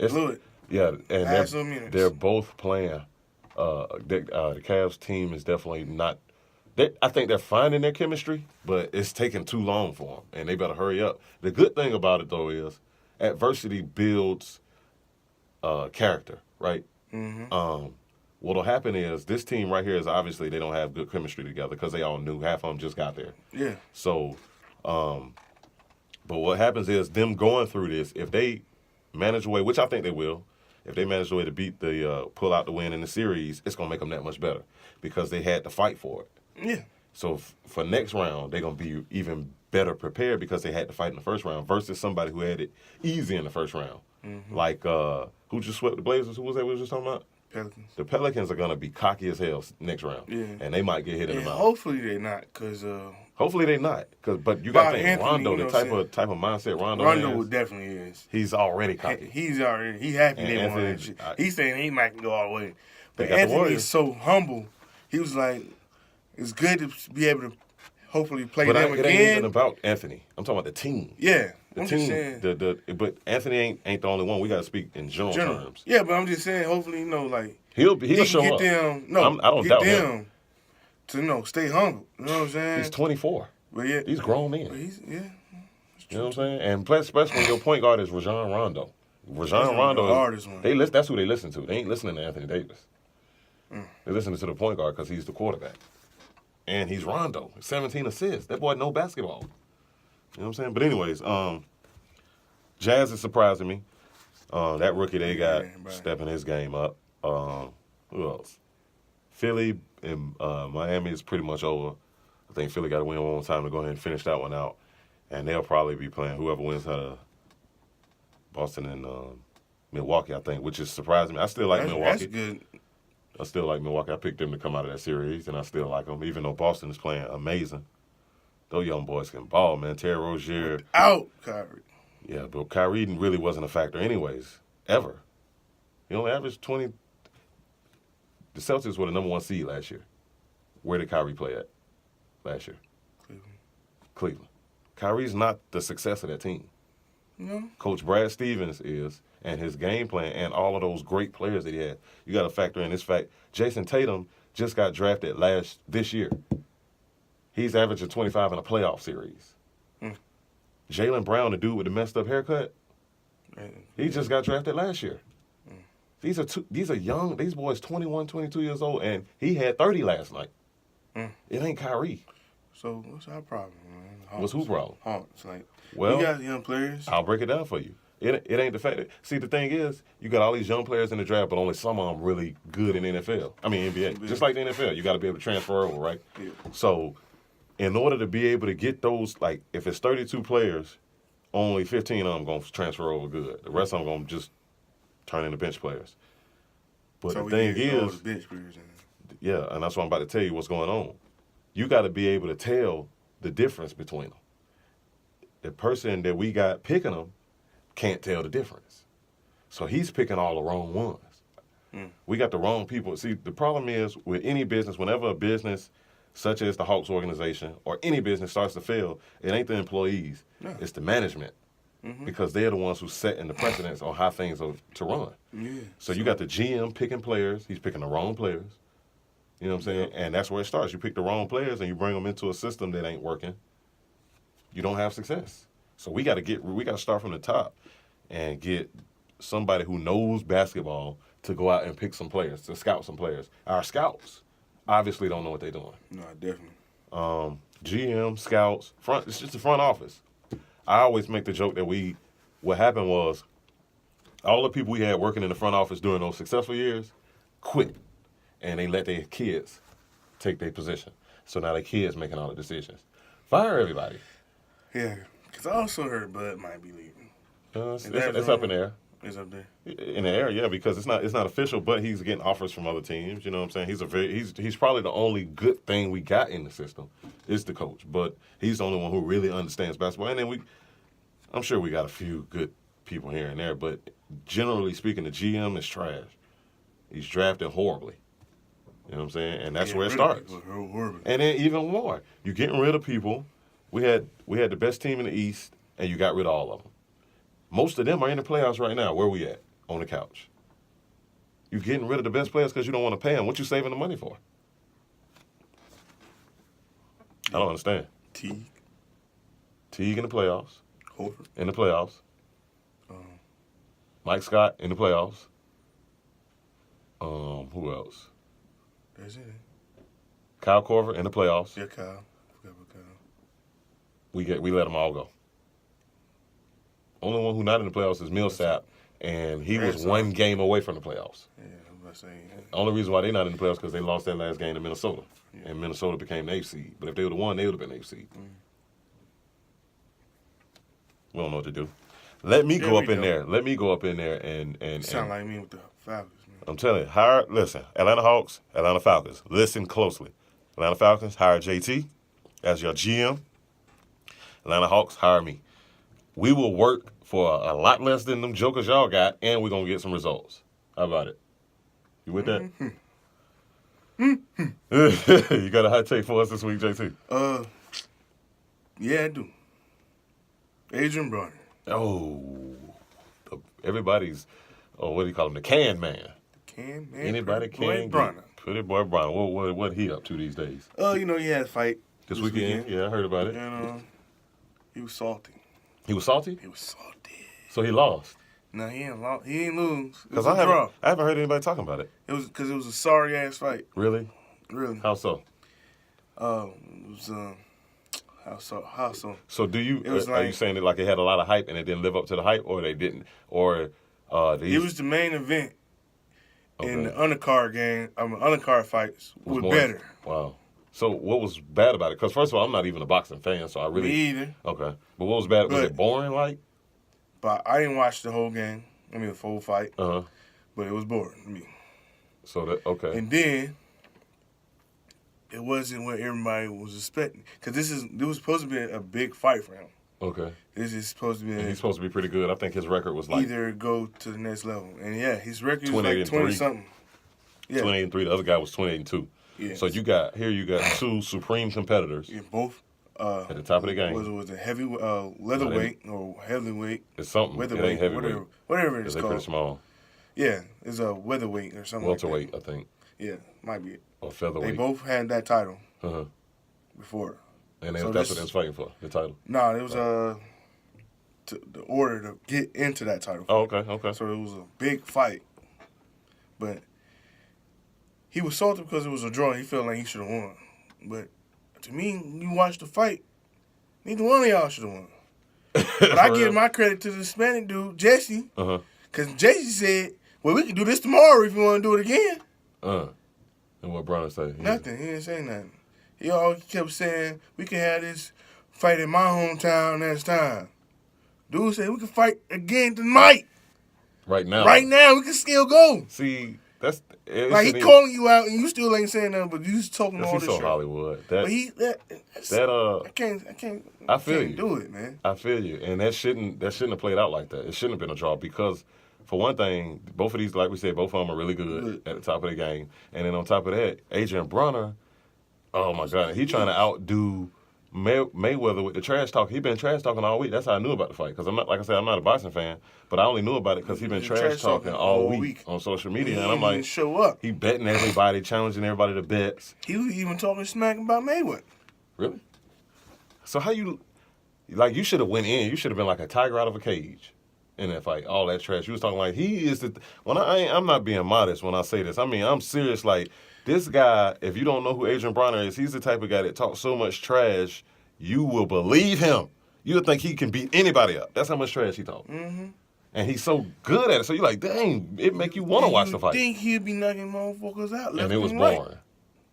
Fluid. Yeah, and they're both playing. The Cavs team is definitely not. I think they're finding their chemistry, but it's taking too long for them, and they better hurry up. The good thing about it though is adversity builds character, right? What'll happen is this team right here is obviously they don't have good chemistry together because they all knew half of them just got there. Yeah. So, but what happens is them going through this, if they manage a way, which I think they will, if they manage a way to beat pull out the win in the series, it's gonna make them that much better because they had to fight for it. Yeah. So for next round, they're gonna be even better prepared because they had to fight in the first round versus somebody who had it easy in the first round. Like who just swept the Blazers? Who was that we were just talking about? Pelicans. The Pelicans are gonna be cocky as hell next round, and they might get hit in the mouth. Hopefully they're not, cause hopefully they not, but you got to think Anthony, Rondo, you know the type of mindset Rondo has, definitely is. He's already cocky. He happy they won that shit. He's saying he might go all the way, but Anthony's so humble. He was like, it's good to be able to hopefully play them again. But it ain't even about Anthony. I'm talking about the team. Yeah. The team, but Anthony ain't the only one. We got to speak in general terms. Yeah, but I'm just saying, hopefully, you know, like he'll show get up. Them, I don't doubt him. To stay humble. You know what I'm saying? He's 24. But yeah, he's grown men. You know what I'm saying? And plus, especially when your point guard is Rajon Rondo. Rajon Rondo, the hardest one. That's who they listen to. They ain't listening to Anthony Davis. They're listening to the point guard because he's the quarterback, and he's Rondo. 17 assists. That boy know basketball. You know what I'm saying? But anyways, Jazz is surprising me. That rookie they got stepping his game up. Who else? Philly and Miami is pretty much over. I think Philly got to win one more time to go ahead and finish that one out. And they'll probably be playing whoever wins out of Boston and Milwaukee, I think, which is surprising me. I still like Milwaukee. That's good. I still like Milwaukee. I picked them to come out of that series, and I still like them, even though Boston is playing amazing. Those young boys can ball, man. Terry Rozier. Out, Kyrie. Yeah, but Kyrie really wasn't a factor anyways, ever. He only averaged 20. The Celtics were the number 1 seed last year. Where did Kyrie play at last year? Cleveland. Kyrie's not the success of that team. No. Coach Brad Stevens is, and his game plan and all of those great players that he had. You got to factor in this fact. Jason Tatum just got drafted this year. He's averaging 25 in a playoff series. Jaylen Brown, the dude with the messed up haircut, he just got drafted last year. These are young. These boys 21, 22 years old, and he had 30 last night. It ain't Kyrie. So what's our problem, man? What's who problem? Hawks. We got young players. I'll break it down for you. It ain't the fact that, see, the thing is, you got all these young players in the draft, but only some of them really good in NFL. I mean, NBA. Just like the NFL, you got to be able to transfer over, right? Yeah. So, in order to be able to get those, like, if it's 32 players, only 15 of them going to transfer over good. The rest of them going to just turn into bench players. But so the thing is, bench players yeah, and that's what I'm about to tell you what's going on. You got to be able to tell the difference between them. The person that we got picking them can't tell the difference. So he's picking all the wrong ones. We got the wrong people. See, the problem is with any business, whenever a business such as the Hawks organization or any business starts to fail, it ain't the employees. No. It's the management. Because they're the ones who setting the precedence on how things are to run. Yeah. So you got the GM picking players. He's picking the wrong players. You know what I'm saying? And that's where it starts. You pick the wrong players and you bring them into a system that ain't working. You don't have success. So we got to start from the top and get somebody who knows basketball to go out and pick some players, to scout some players. Our scouts obviously don't know what they're doing. No, definitely. GM, scouts, it's just the front office. I always make the joke that what happened was all the people we had working in the front office during those successful years quit, and they let their kids take their position. So now their kids making all the decisions. Fire everybody. Yeah, because I also heard Bud might be leaving. It's up in the air. It's up there. In the air, yeah, because it's not official, but he's getting offers from other teams. You know what I'm saying? He's probably the only good thing we got in the system is the coach, but he's the only one who really understands basketball. And then I'm sure we got a few good people here and there, but generally speaking, the GM is trash. He's drafted horribly. You know what I'm saying? And that's where it starts. And then even more, you're getting rid of people. We had the best team in the East, and you got rid of all of them. Most of them are in the playoffs right now. Where we at? On the couch. You're getting rid of the best players because you don't want to pay them. What you saving the money for? I don't understand. Teague in the playoffs. Horford in the playoffs. Mike Scott in the playoffs. Who else? That's it. Kyle Korver in the playoffs. Yeah, Kyle. Forgot about Kyle. We let them all go. Only one who not in the playoffs is Millsap, and he was one game away from the playoffs. Yeah, I'm about to say. Yeah. The only reason why they're not in the playoffs is because they lost that last game to Minnesota, and Minnesota became the 8th seed. But if they would have won, they would have been 8th seed. We don't know what to do. Let me go up in there. Let me go up in there and sound like me with the Falcons, man. I'm telling you, listen, Atlanta Hawks, Atlanta Falcons, listen closely. Atlanta Falcons, hire JT as your GM. Atlanta Hawks, hire me. We will work for a lot less than them jokers y'all got, and we're going to get some results. How about it? You with that? You got a hot take for us this week, JT? Yeah, I do. Adrien Broner. Oh, everybody's, what do you call him? The can man. Can man. Anybody can get. Pretty boy Broner. What he up to these days? He had a fight this weekend. Yeah, I heard about it. And he was salty. He was salty? He was salty. So he lost. No, he ain't lose. Because I haven't heard anybody talking about it. It was because it was a sorry ass fight. Really? Really. How so? It was how so? So do you? Are you saying that like it had a lot of hype and it didn't live up to the hype, or they didn't, or it was the main event, and the undercard undercard fights were better. Wow. So what was bad about it? Because first of all, I'm not even a boxing fan, so I really me either. Okay, but what was bad? Was it boring? Like, but I didn't watch the whole game. I mean, the full fight. But it was boring to me. So that okay. And then it wasn't what everybody was expecting. Because this was supposed to be a big fight for him. Okay. This is supposed to be. And he's supposed to be pretty good. I think his record was like either go to the next level. And yeah, his record is 28 like 20 something. Yeah. 28-3. The other guy was 28-2. Yeah. So you got two supreme competitors. Yeah, both. At the top of the game. Was it heavy leatherweight or heavyweight? It's something. It ain't heavyweight. Whatever it's called. They're pretty small. Yeah, it's a weatherweight or something. Welterweight, like that. I think. Yeah, might be it. Or featherweight. They both had that title before. And that's what they was fighting for, the title? No, it was the order to get into that title fight. Oh, okay. So it was a big fight. But he was salty because it was a draw. He felt like he should have won. But to me, you watch the fight, neither one of y'all should have won. But I give my credit to the Hispanic dude, Jesse. Because Jesse said, well, we can do this tomorrow if you want to do it again. And what Broner said? Nothing. He didn't say nothing. He always kept saying, we can have this fight in my hometown next time. Dude said, we can fight again tonight. Right now? Right now. We can still go. See, that's... Like, he calling you out, and you still ain't saying nothing, but you just talking all this shit. He's so Hollywood. I feel you. Do it, man. I feel you. And that shouldn't have played out like that. It shouldn't have been a draw because... For one thing, both of these, like we said, both of them are really good at the top of the game. And then on top of that, Adrien Broner, oh my God, he trying to outdo Mayweather with the trash talk. He been trash talking all week. That's how I knew about the fight. Because I'm not, like I said, I'm not a boxing fan, but I only knew about it because he been trash talking all week on social media. And I'm like, show up. He betting everybody, challenging everybody to bets. He was even talking smack about Mayweather. Really? So how you should have went in. You should have been like a tiger out of a cage. In that fight, all that trash. You was talking like he is the. I'm not being modest when I say this. I mean, I'm serious. Like this guy, if you don't know who Adrien Broner is, he's the type of guy that talks so much trash, you will believe him. You'll think he can beat anybody up. That's how much trash he talks. And he's so good at it. So you're like, dang, it make you want to watch the fight. You think he'd be knocking motherfuckers out? And it was boring.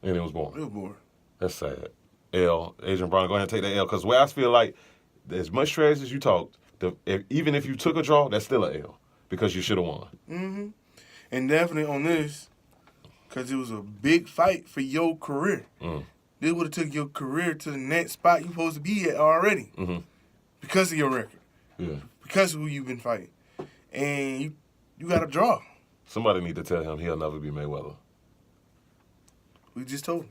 And it was boring. That's sad. Adrien Broner, go ahead and take that L. Because where I feel like as much trash as you talked. Even if you took a draw, that's still an L because you should have won. And definitely on this, because it was a big fight for your career. This would have took your career to the next spot you're supposed to be at already because of your record. Yeah. Because of who you've been fighting. And you got a draw. Somebody need to tell him he'll never be Mayweather. We just told him.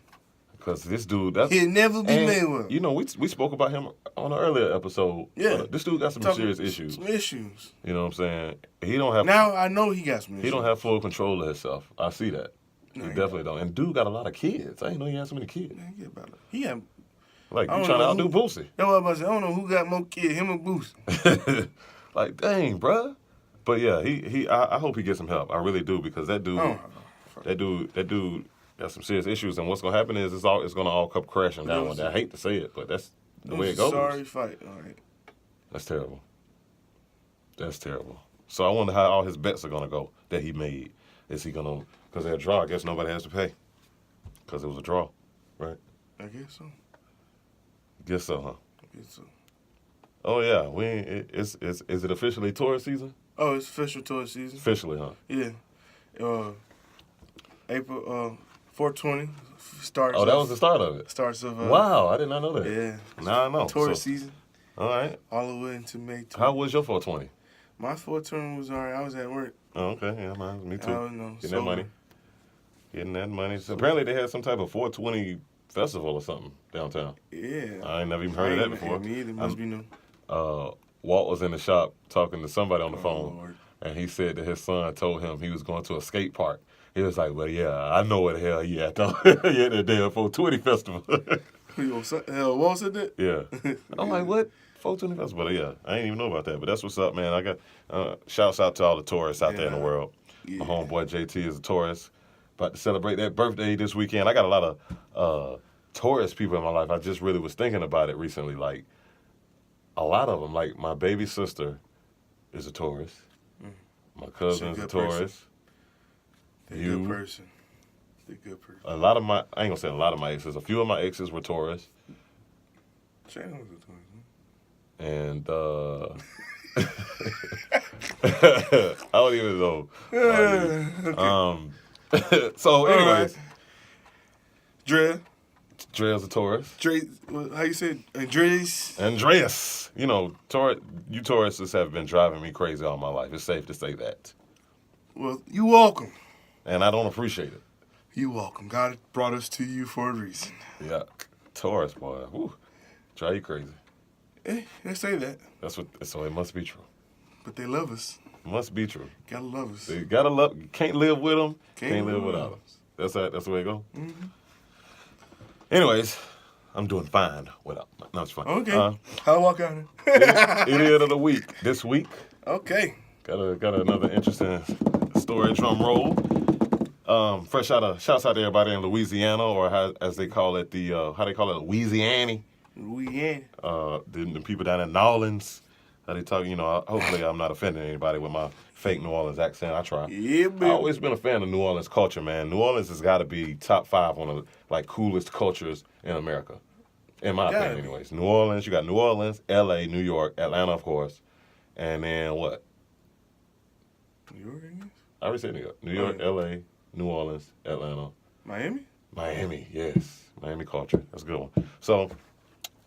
Because this dude, he'll never be Mayweather. You know, we spoke about him on an earlier episode. Yeah. This dude got some serious issues. Some issues. You know what I'm saying? He don't have. Now I know he got some issues. He don't have full control of himself. I see that. No, he definitely don't. And dude got a lot of kids. I didn't know he had so many kids. He had. Like, you trying to outdo Boosie. That's what I was about to say. I don't know who got more kids, him or Boosie. Like, dang, bruh. But yeah, I hope he gets some help. I really do because that dude got some serious issues, and what's gonna happen is it's gonna all come crashing down one day. I hate to say it, but that's the way it goes. Sorry fight, all right. That's terrible. That's terrible. So I wonder how all his bets are gonna go that he made. Is he gonna? Because they're a draw. I guess nobody has to pay. Because it was a draw, right? I guess so. Guess so, huh? I guess so. Oh yeah, is it officially tourist season? Oh, it's official tourist season. Officially, huh? Yeah. April 420 starts. Oh, that was the start of it. Starts of. Wow, I did not know that. Yeah. Now I know. Tourist season. All right. All the way into May. How was your 420? My 420 was alright. I was at work. Oh, okay. Yeah, me too. I don't know. Getting that money. Getting that money. So apparently they had some type of 420 festival or something downtown. Yeah. I ain't never even heard of that before. Me either. Must be new. Walt was in the shop talking to somebody on the phone, Lord. and he said that his son told him he was going to a skate park. He was like, well, yeah, I know where the hell you at, though. You at the damn 420 festival. Walt said that? Yeah. I'm like, what? 420 festival? But yeah, I didn't even know about that. But that's what's up, man. I got shouts out to all the tourists out there in the world. Yeah. My homeboy JT is a tourist. About to celebrate that birthday this weekend. I got a lot of tourist people in my life. I just really was thinking about it recently. Like, a lot of them. Like, my baby sister is a tourist. My cousin is a tourist. They're a good person. They're a good person. A lot of my, I ain't gonna say a lot of my exes. A few of my exes were tourists. Shannon was a tourist. And I don't even know. So, anyways, Dre's a tourist. How you say it? Andreas. You know, you tourists have been driving me crazy all my life. It's safe to say that. Well, you welcome. And I don't appreciate it. You welcome. God brought us to you for a reason. Yeah, tourist boy. Whew. Drive you crazy. They say that. So it must be true. But they love us. Must be true. Gotta love us. You gotta love. Can't live with them. Can't live without them. That's the way it goes. Mm-hmm. Anyways, I'm doing fine without. No, it's fine. Okay. How walk out Idiot of the week this week. Okay. Got another interesting story. Drum roll. Shouts out to everybody in Louisiana, or as they call it, Louisiana. The people down in New Orleans. How they talk, hopefully I'm not offending anybody with my fake New Orleans accent. I try. Yeah, man. I've always been a fan of New Orleans culture, man. New Orleans has got to be top 5 on the coolest cultures in America, in my opinion, anyways. New Orleans, you got New Orleans, L.A., New York, Atlanta, of course, and then what? New York, I guess? I already said New York. New York, L.A., New Orleans, Atlanta. Miami, yes. Miami culture. That's a good one. So,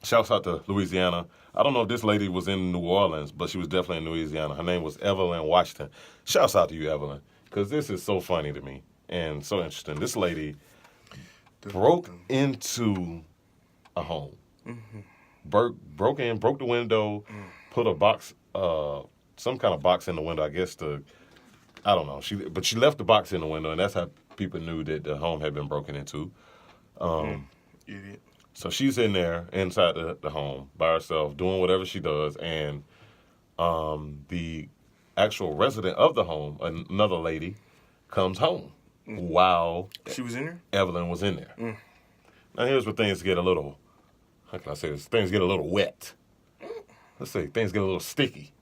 shouts out to Louisiana. I don't know if this lady was in New Orleans, but she was definitely in Louisiana. Her name was Evelyn Washington. Shouts out to you, Evelyn, because this is so funny to me and so interesting. This lady broke into a home. Broke the window, put a box, some kind of box in the window, I guess I don't know. She left the box in the window, and that's how people knew that the home had been broken into. Idiot. So she's in there inside the home by herself doing whatever she does, and the actual resident of the home, another lady, comes home while she was in there? Evelyn was in there. Now here's where things get a little, how can I say this? Things get a little wet. Let's say things get a little sticky.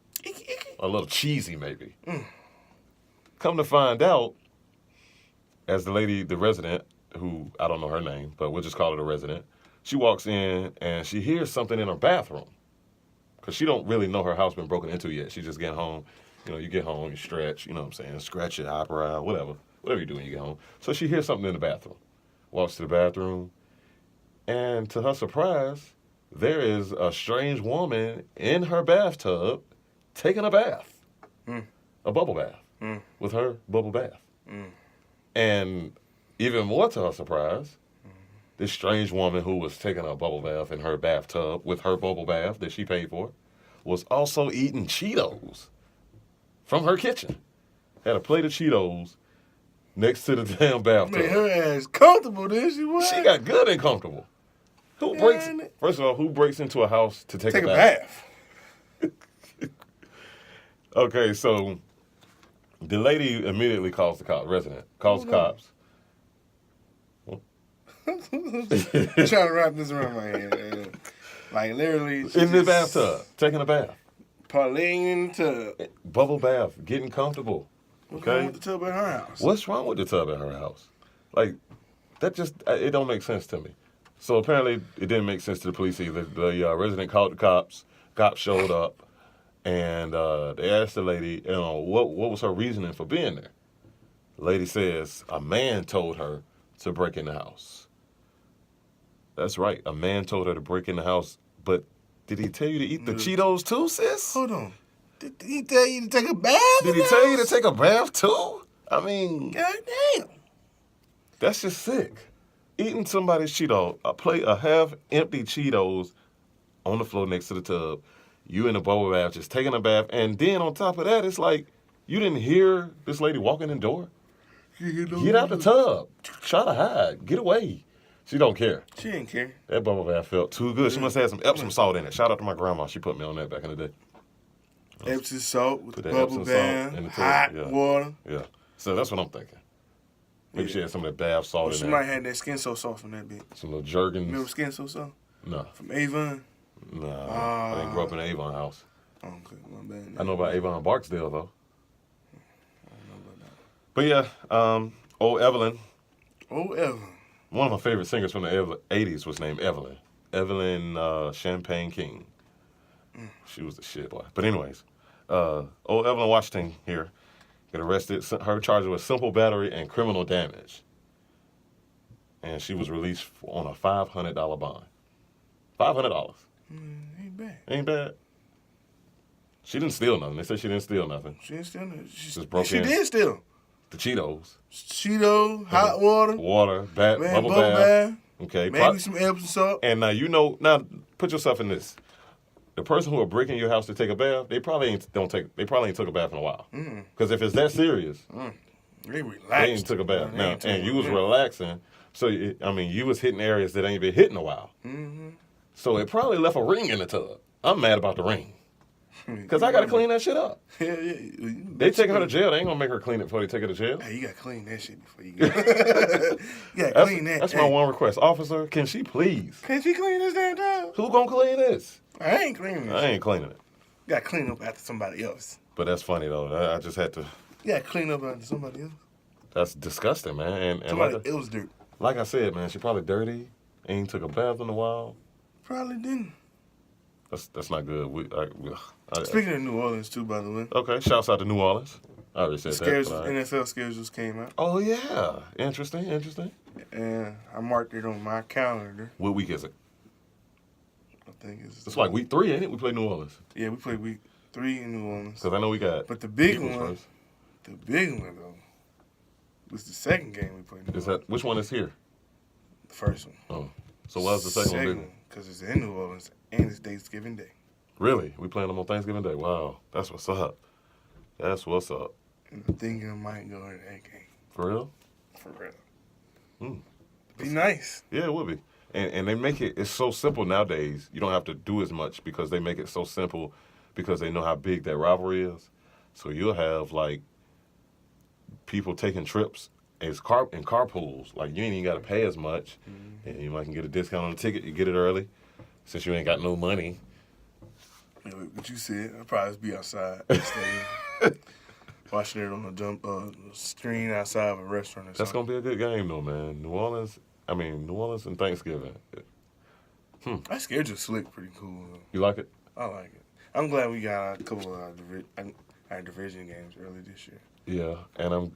A little cheesy maybe. Come to find out, as the resident, who I don't know her name, but we'll just call her a resident, she walks in and she hears something in her bathroom. Because she don't really know her house been broken into yet. She just get home. You get home, you stretch, you know what I'm saying? Scratch your eyebrow, whatever you do when you get home. So she hears something in the bathroom. Walks to the bathroom. And to her surprise, there is a strange woman in her bathtub taking a bath. A bubble bath. With her bubble bath. And even more to her surprise, this strange woman who was taking a bubble bath in her bathtub with her bubble bath that she paid for was also eating Cheetos from her kitchen. Had a plate of Cheetos next to the damn bathtub. Man, her ass comfortable, didn't she? What? She got good and comfortable. First of all, who breaks into a house to take a bath? Okay, so the lady immediately calls the cops. Resident calls the cops. I'm trying to wrap this around my head, man. Like, literally. In the bathtub, taking a bath. Parlaying in the tub. Bubble bath, getting comfortable. What's wrong with the tub at her house? What's wrong with the tub at her house? Like, it don't make sense to me. So apparently, it didn't make sense to the police either. The resident called the cops. Cops showed up, and they asked the lady, what was her reasoning for being there? Lady says a man told her to break in the house. That's right. A man told her to break in the house, but did he tell you to eat the Cheetos too, sis? Hold on. Did he tell you to take a bath? Did he tell you to take a bath too? I mean, goddamn. That's just sick. Eating somebody's Cheeto, a half-empty Cheetos on the floor next to the tub, you in a bubble bath, just taking a bath, and then on top of that, it's like, you didn't hear this lady walking in the door? Get out the tub. Try to hide. Get away. She don't care. She didn't care. That bubble bath felt too good. She must have had some Epsom salt in it. Shout out to my grandma. She put me on that back in the day. Epsom salt with the bubble bath, hot water. Yeah. So that's what I'm thinking. Maybe she had some of that bath salt in there. She might have that skin so soft from that bitch. Some little Jergens. Remember skin so soft? No. From Avon? No. I didn't grow up in an Avon house. Okay, my bad. I know about Avon Barksdale, though. I don't know about that. But yeah, old Evelyn. Old Evelyn. One of my favorite singers from the 80s was named Evelyn. Evelyn Champagne King. She was the shit, boy. But anyways, old Evelyn Washington here got arrested. Her charges with simple battery and criminal damage. And she was released on a $500 bond. $500. Ain't bad. Ain't bad. She didn't steal nothing. They said she didn't steal nothing. She didn't steal nothing. Just broke in. She did steal. The Cheetos. Cheetos, hot water. Water, bubble bath. Okay. Maybe some Epsom salt. And now, now put yourself in this. The person who will break in your house to take a bath, they probably ain't took a bath in a while. Because if it's that serious, they relaxed. They ain't took a bath. Now, and you was relaxing. So, you was hitting areas that ain't been hit in a while. So it probably left a ring in the tub. I'm mad about the ring. Because I got to clean that shit up. Yeah. They taking her to jail. They ain't going to make her clean it before they take her to jail. Hey, you got to clean that shit before you go. You got to clean that. That's my one request. Officer, can she please? Can she clean this damn tub? Who going to clean this? I ain't cleaning this. I ain't cleaning it. You got to clean up after somebody else. But that's funny, though. I just had to... You got to clean up after somebody else. That's disgusting, man. And somebody else dirt. Like I said, man, she probably dirty. Ain't took a bath in a while. Probably didn't. That's not good. Speaking of New Orleans, too, by the way. Okay, shouts out to New Orleans. I already said that. NFL schedules came out. Oh, yeah. Interesting. And I marked it on my calendar. What week is it? I think it's like week 3, ain't it? We play New Orleans. Yeah, we play week 3 in New Orleans. Because I know we got... But the big one, though, was the second game we played in New Orleans. Which one is here? The first one. Oh. So what's the second one? Because it's in New Orleans and it's Thanksgiving Day. Really? We playing them on Thanksgiving Day? Wow. That's what's up. And I'm thinking I might go to that game. For real? For real. Be nice. Yeah, it would be. And they make it's so simple nowadays. You don't have to do as much because they make it so simple because they know how big that rivalry is. So you'll have, like, people taking trips in carpools. Like, you ain't even got to pay as much. And you might can get a discount on the ticket. You get it early since you ain't got no money. Yeah, what you said, I'll probably be outside watching it on a screen outside of a restaurant or something. That's going to be a good game, though, man. New Orleans and Thanksgiving. That schedule's slick, pretty cool. Though. You like it? I like it. I'm glad we got a couple of our division games early this year. Yeah, and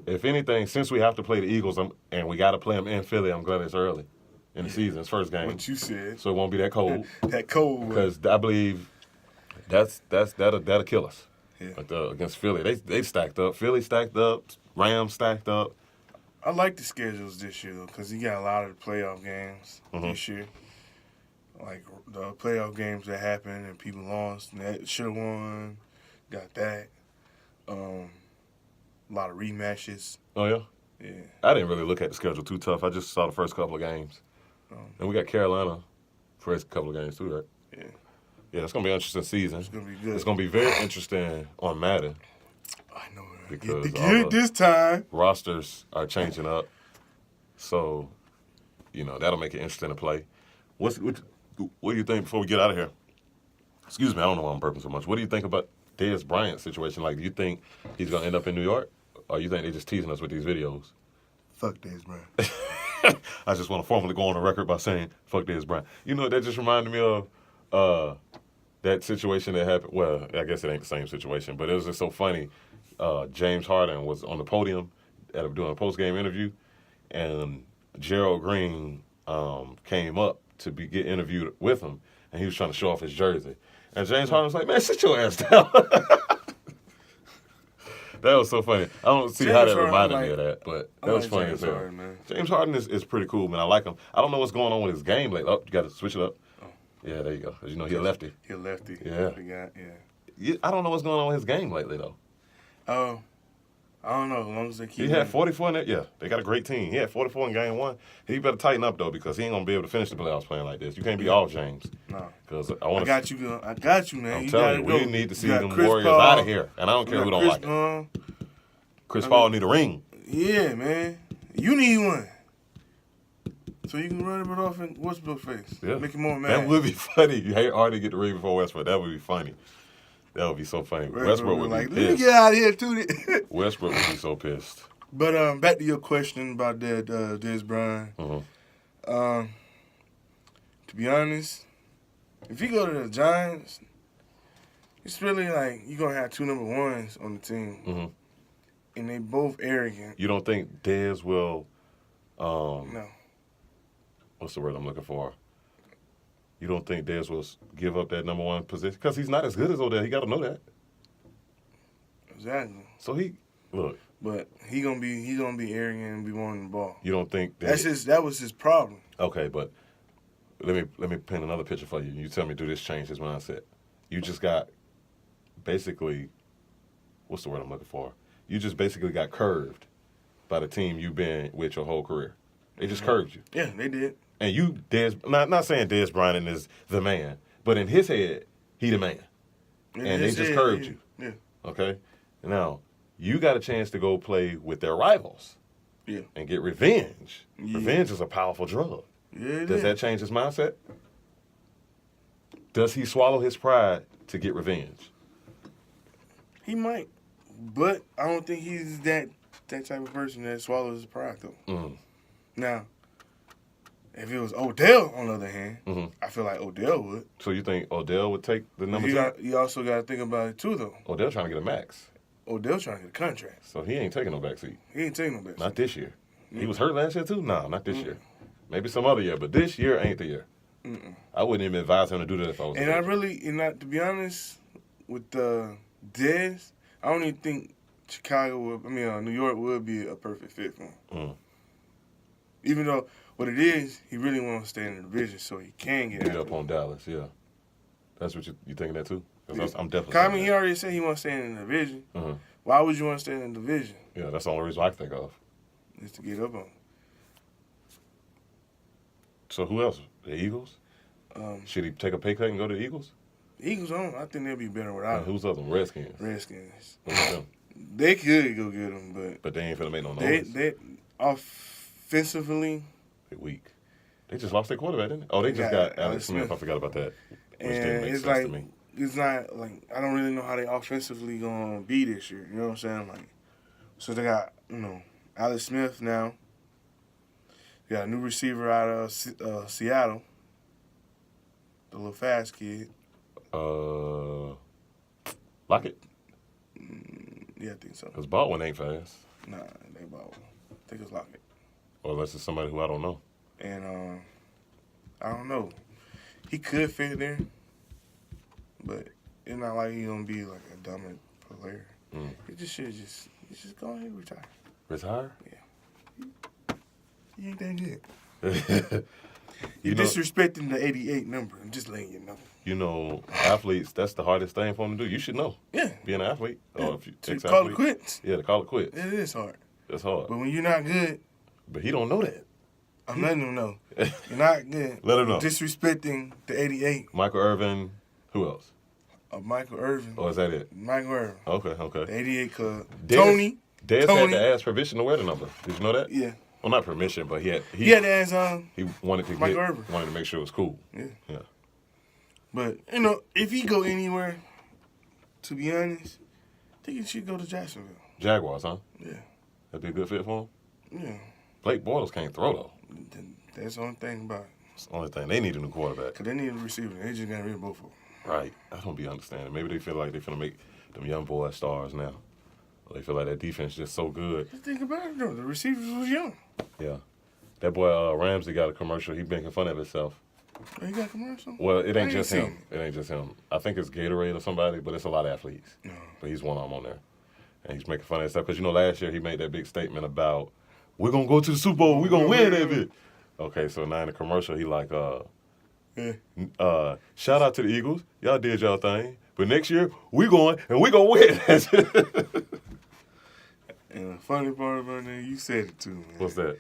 if anything, since we have to play the Eagles and we got to play them in Philly, I'm glad it's early in the season. It's first game. What you said. So it won't be that cold. That cold. Because I believe that'll kill us. Yeah. Like against Philly. They stacked up. Philly stacked up. Rams stacked up. I like the schedules this year, though, because you got a lot of the playoff games this year. Like the playoff games that happened and people lost and that should have won. Got that. A lot of rematches. Oh, yeah? Yeah. I didn't really look at the schedule too tough. I just saw the first couple of games. And we got Carolina first couple of games too, right? Yeah. Yeah, it's going to be an interesting season. It's going to be good. It's going to be very interesting on Madden. I know. Because get the gear this time. Rosters are changing up. So, that'll make it interesting to play. What do you think before we get out of here? Excuse me, I don't know why I'm burping so much. What do you think about Dez Bryant's situation? Like, do you think he's going to end up in New York? Or you think they're just teasing us with these videos? Fuck Dez Bryant. I just want to formally go on the record by saying, fuck Dez Bryant. You know what that just reminded me of? that situation that happened. Well, I guess it ain't the same situation, but it was just so funny. James Harden was on the podium doing a post-game interview, and Gerald Green came up to get interviewed with him, and he was trying to show off his jersey. And James Harden was like, "Man, sit your ass down." That was so funny. I don't see how that reminded me of that, but that was funny as hell. James Harden is pretty cool, man. I like him. I don't know what's going on with his game lately. Oh, you got to switch it up. Oh. Yeah, there you go. You know, he a lefty. He a lefty. Yeah. Yeah. I don't know what's going on with his game lately, though. Oh. I don't know. As long as they keep. He had 44 in that. Yeah, they got a great team. He had 44 in game one. He better tighten up though, because he ain't gonna be able to finish the playoffs playing like this. You can't be off James. No. Because I got you. I got you, man. I'm you telling you, we need to see them Warriors out of here, and I don't care who don't like it. Chris Paul need a ring. Yeah, man. You need one. So you can run it off in Westbrook's face. Yeah. Make him more mad. That would be funny. You hate Hardy get the ring before Westbrook. That would be funny. That would be so funny. Westbrook would be pissed. Let me get out of here, too. Westbrook would be so pissed. But back to your question about that Des Bryant. Mm-hmm. To be honest, if you go to the Giants, it's really like you're going to have two number ones on the team. Mm-hmm. And they both arrogant. You don't think Dez will... no. What's the word I'm looking for? You don't think Dez will give up that number one position? Because he's not as good as Odell. He got to know that. Exactly. So look. But he gonna be arrogant and be wanting the ball. You don't think that was his problem. Okay, but let me paint another picture for you. You tell me, do this change his mindset? You just got basically, what's the word I'm looking for? You just basically got curved by the team you've been with your whole career. They just curved you. Yeah, they did. And you, not saying Dez Bryant is the man, but in his head, he the man. And they just curved you. Yeah. Okay? Now, you got a chance to go play with their rivals. Yeah. And get revenge. Yeah. Revenge is a powerful drug. Yeah, Does that change his mindset? Does he swallow his pride to get revenge? He might. But I don't think he's that type of person that swallows his pride, though. Mm. Now, if it was Odell, on the other hand, mm-hmm. I feel like Odell would. So you think Odell would take the number two? You also got to think about it, too, though. Odell trying to get a max. Odell trying to get a contract. So he ain't taking no backseat. He ain't taking no backseat. Not this year. Mm-hmm. He was hurt last year, too? No, not this year. Maybe some other year, but this year ain't the year. Mm-mm. I wouldn't even advise him to do that if I was to be honest, with Dez, I don't even think New York would be a perfect fit for him. Mm. Even though what it is, he really wants to stay in the division so he can get up on Dallas, yeah. That's what you thinking that too? Because I'm definitely. He already said he wants to stay in the division. Mm-hmm. Why would you want to stay in the division? Yeah, that's the only reason I can think of. Is to get up on. So who else? The Eagles? Should he take a pay cut and go to the Eagles? The Eagles, I think they'll be better without him. Who's other? Redskins. They could go get him, but they ain't finna make no noise. They offensively, they're weak. They just lost their quarterback, didn't they? Oh, they just got Alex Smith. I forgot about that. Which didn't make sense to me. It's not like I don't really know how they offensively gonna be this year. You know what I'm saying? Like, so they got Alex Smith now. They got a new receiver out of Seattle, the little fast kid. Lockett? Yeah, I think so. Because Baldwin ain't fast. Nah, they Baldwin. I think it's Lockett. Or unless it's somebody who I don't know. And I don't know. He could fit there, but it's not like he's gonna be like a dominant player. He just should just go ahead and retire. Retire? Yeah. He ain't that good. You're disrespecting the 88 number. I'm just letting you know. You know, athletes, that's the hardest thing for them to do. You should know. Yeah. Being an athlete. Yeah. Or if you to call it quits. Yeah, to call it quits. It is hard. That's hard. But when you're not good. But he don't know that. I'm letting him know. You're not good. Let him know. Disrespecting the 88. Michael Irvin. Who else? Michael Irvin. Oh, is that it? Michael Irvin. Okay. The 88 club. Tony had to ask permission to wear the number. Did you know that? Yeah. Well, not permission, but he had to ask he wanted to make sure it was cool. Yeah. But if he go anywhere, to be honest, I think he should go to Jacksonville. Jaguars, huh? Yeah. That'd be a good fit for him. Yeah. Blake Bortles can't throw though. That's the only thing about it. That's the only thing. They need a new quarterback. Cause they need a receiver. They just got rid of both of them. Right. I don't be understanding. Maybe they feel like they finna make them young boys stars now. Or they feel like that defense just so good. Just think about it, though. The receivers was young. Yeah. That boy Ramsey got a commercial. He making fun of himself. Oh, he got a commercial? Well, it ain't I just ain't him. It ain't just him. I think it's Gatorade or somebody, but it's a lot of athletes. No. But he's one of them on there. And he's making fun of himself. Because, you know, last year he made that big statement about, we're going to go to the Super Bowl. We're going to win that bit. Okay, so now in the commercial, he like, shout out to the Eagles. Y'all did y'all thing. But next year, we going and we going to win. And the funny part about that, you said it too, man. What's that?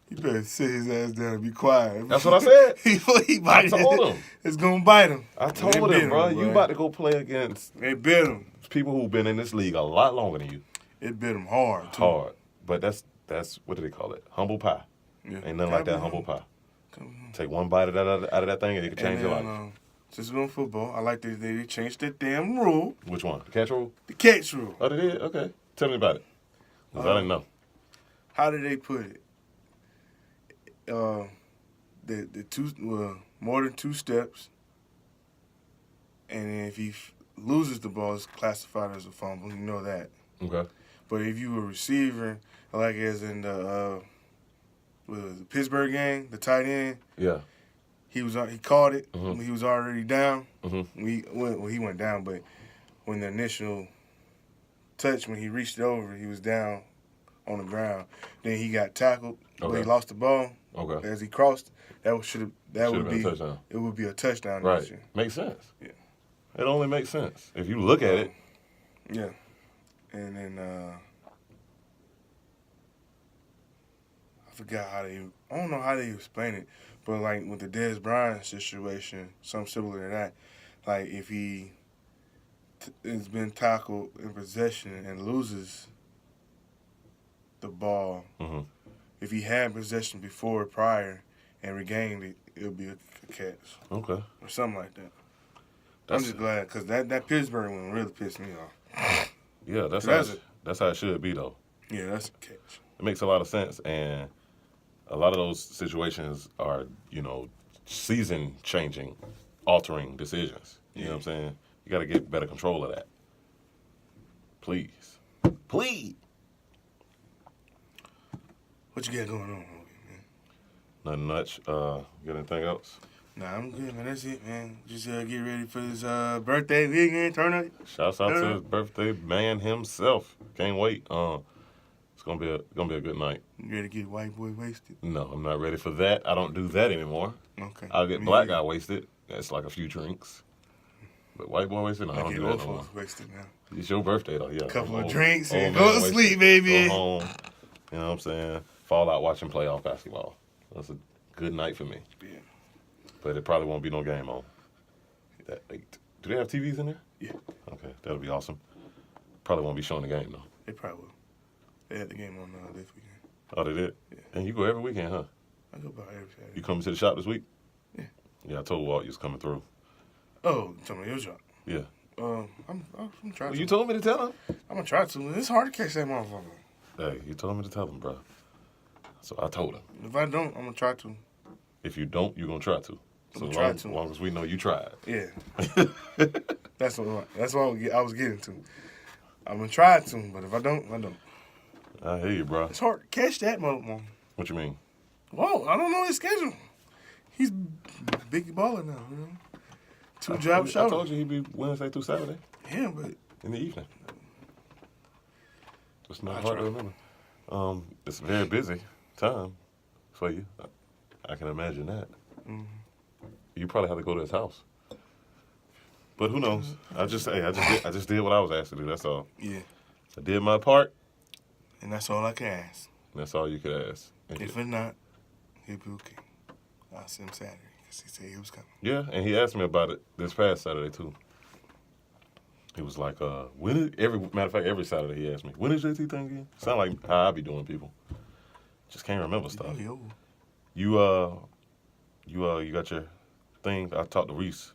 You better sit his ass down and be quiet. That's what I said. he I told him. It's going to bite him. I told him, bro. You about to go play against They bit him. people who've been in this league a lot longer than you. It bit him hard, too. Hard. But that's what do they call it? Humble pie. Yeah. Ain't nothing like that humble pie. Take one bite of that out of that thing and it can change your life. Since we're on football, I like that they changed that damn rule. Which one? The catch rule? The catch rule. Oh, they did? Okay. Tell me about it. 'Cause I didn't know. How did they put it? The two more than 2 steps, and then if he loses the ball, it's classified as a fumble. You know that. Okay. But if you were a receiver, like as in the Pittsburgh game, the tight end, Yeah. he caught it Mhm. when he was already down. Mm-hmm. He went down, but when the initial touch, when he reached over, he was down on the ground. Then he got tackled, but he lost the ball. Okay. As he crossed, that would be a touchdown. It would be a touchdown. Right. This year. Makes sense. Yeah. It only makes sense. If you look at it. Yeah. And then I forgot I don't know how they explain it, but like with the Dez Bryant situation, something similar to that, like if he has been tackled in possession and loses the ball, Mm-hmm. if he had possession before prior and regained it, it'll be a catch. Okay. Or something like that. I'm just glad because that Pittsburgh one really pissed me off. Yeah, that's how it should be though. Yeah, that's a catch. It makes a lot of sense, and a lot of those situations are, season-changing, altering decisions. You know what I'm saying? You got to get better control of that. Please. Please. What you got going on, man? Nothing much. Got anything else? Nah, I'm good, man. That's it, man. Just get ready for this birthday weekend, turn up. Shouts out to his birthday man himself. Can't wait. It's gonna be a good night. You ready to get white boy wasted? No, I'm not ready for that. I don't do that anymore. Okay. I'll get black guy wasted. That's like a few drinks. But white boy wasted, no, I don't do that no more. Wasted now. It's your birthday though, yeah. Couple of drinks and old go man to sleep, wasted. baby. Go home. You know what I'm saying? Fall out watching playoff basketball. That's a good night for me. Yeah. But it probably won't be no game on that 8. Do they have TVs in there? Yeah. Okay, that'll be awesome. Probably won't be showing the game though. They probably will. They had the game on this weekend. Oh, they did? Yeah. And you go every weekend, huh? I go about every Saturday. You coming to the shop this week? Yeah. Yeah, I told Walt you was coming through. Oh, you talking about your shop? Yeah. I'm trying to. You told me to tell him. I'm gonna try to. It's hard to catch that motherfucker. Hey, you told me to tell him, bro. So I told him. If I don't, I'm gonna try to. If you don't, you're gonna try to. So as long as we know you tried. Yeah. That's what I was getting to. I'm gonna try to, but if I don't, I don't. I hear you, bro. It's hard to catch that motherfucker. What you mean? Whoa, I don't know his schedule. He's big baller now, you know. 2 job show. I told you he'd be Wednesday through Saturday. Yeah, but in the evening. It's not hard to remember. It's a very busy time for you. I can imagine that. Mm-hmm. You probably have to go to his house. But who knows? I just did what I was asked to do. That's all. Yeah. I did my part. And that's all I can ask. That's all you could ask. If it's not, he'll be okay. I'll see him Saturday because he said he was coming. Yeah, and he asked me about it this past Saturday too. He was like, every Saturday he asked me, when is JT thing again? Sound like how I be doing people. Just can't remember stuff. You got your thing. I talked to Reese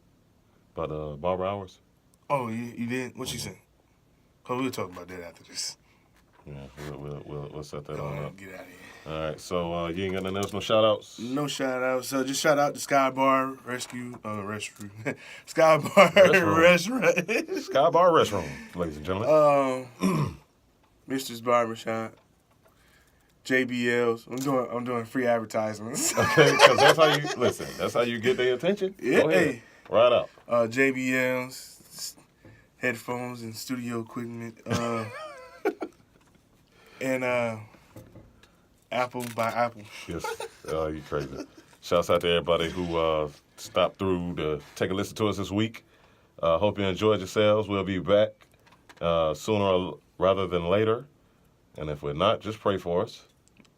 about barber hours. Oh, you did? What you said? Oh, we'll talk about that after this. Yeah, we'll set that on up. Get out of here. All right, so you ain't got nothing else, no shout-outs? No shout-outs. So just shout out to Sky Bar Sky Bar Restaurant. Sky Bar Restaurant, ladies and gentlemen. Mistress Barbershop. JBL's. I'm doing free advertisements. Okay, because that's how you listen. That's how you get their attention. Yeah. Go ahead. Right out. JBL's, headphones and studio equipment. And Apple by Apple. Yes. Oh, you crazy. Shouts out to everybody who stopped through to take a listen to us this week. Hope you enjoyed yourselves. We'll be back sooner rather than later. And if we're not, just pray for us.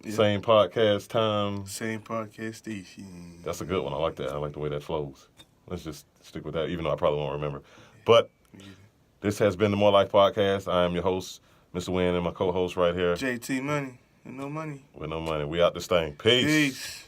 Yeah. Same podcast time. Same podcast station. That's a good one. I like that. I like the way that flows. Let's just stick with that, even though I probably won't remember. But this has been the More Life Podcast. I am your host, Mr. Wynn, and my co-host right here. JT Money. With no money. With no money. We out this thing. Peace. Peace.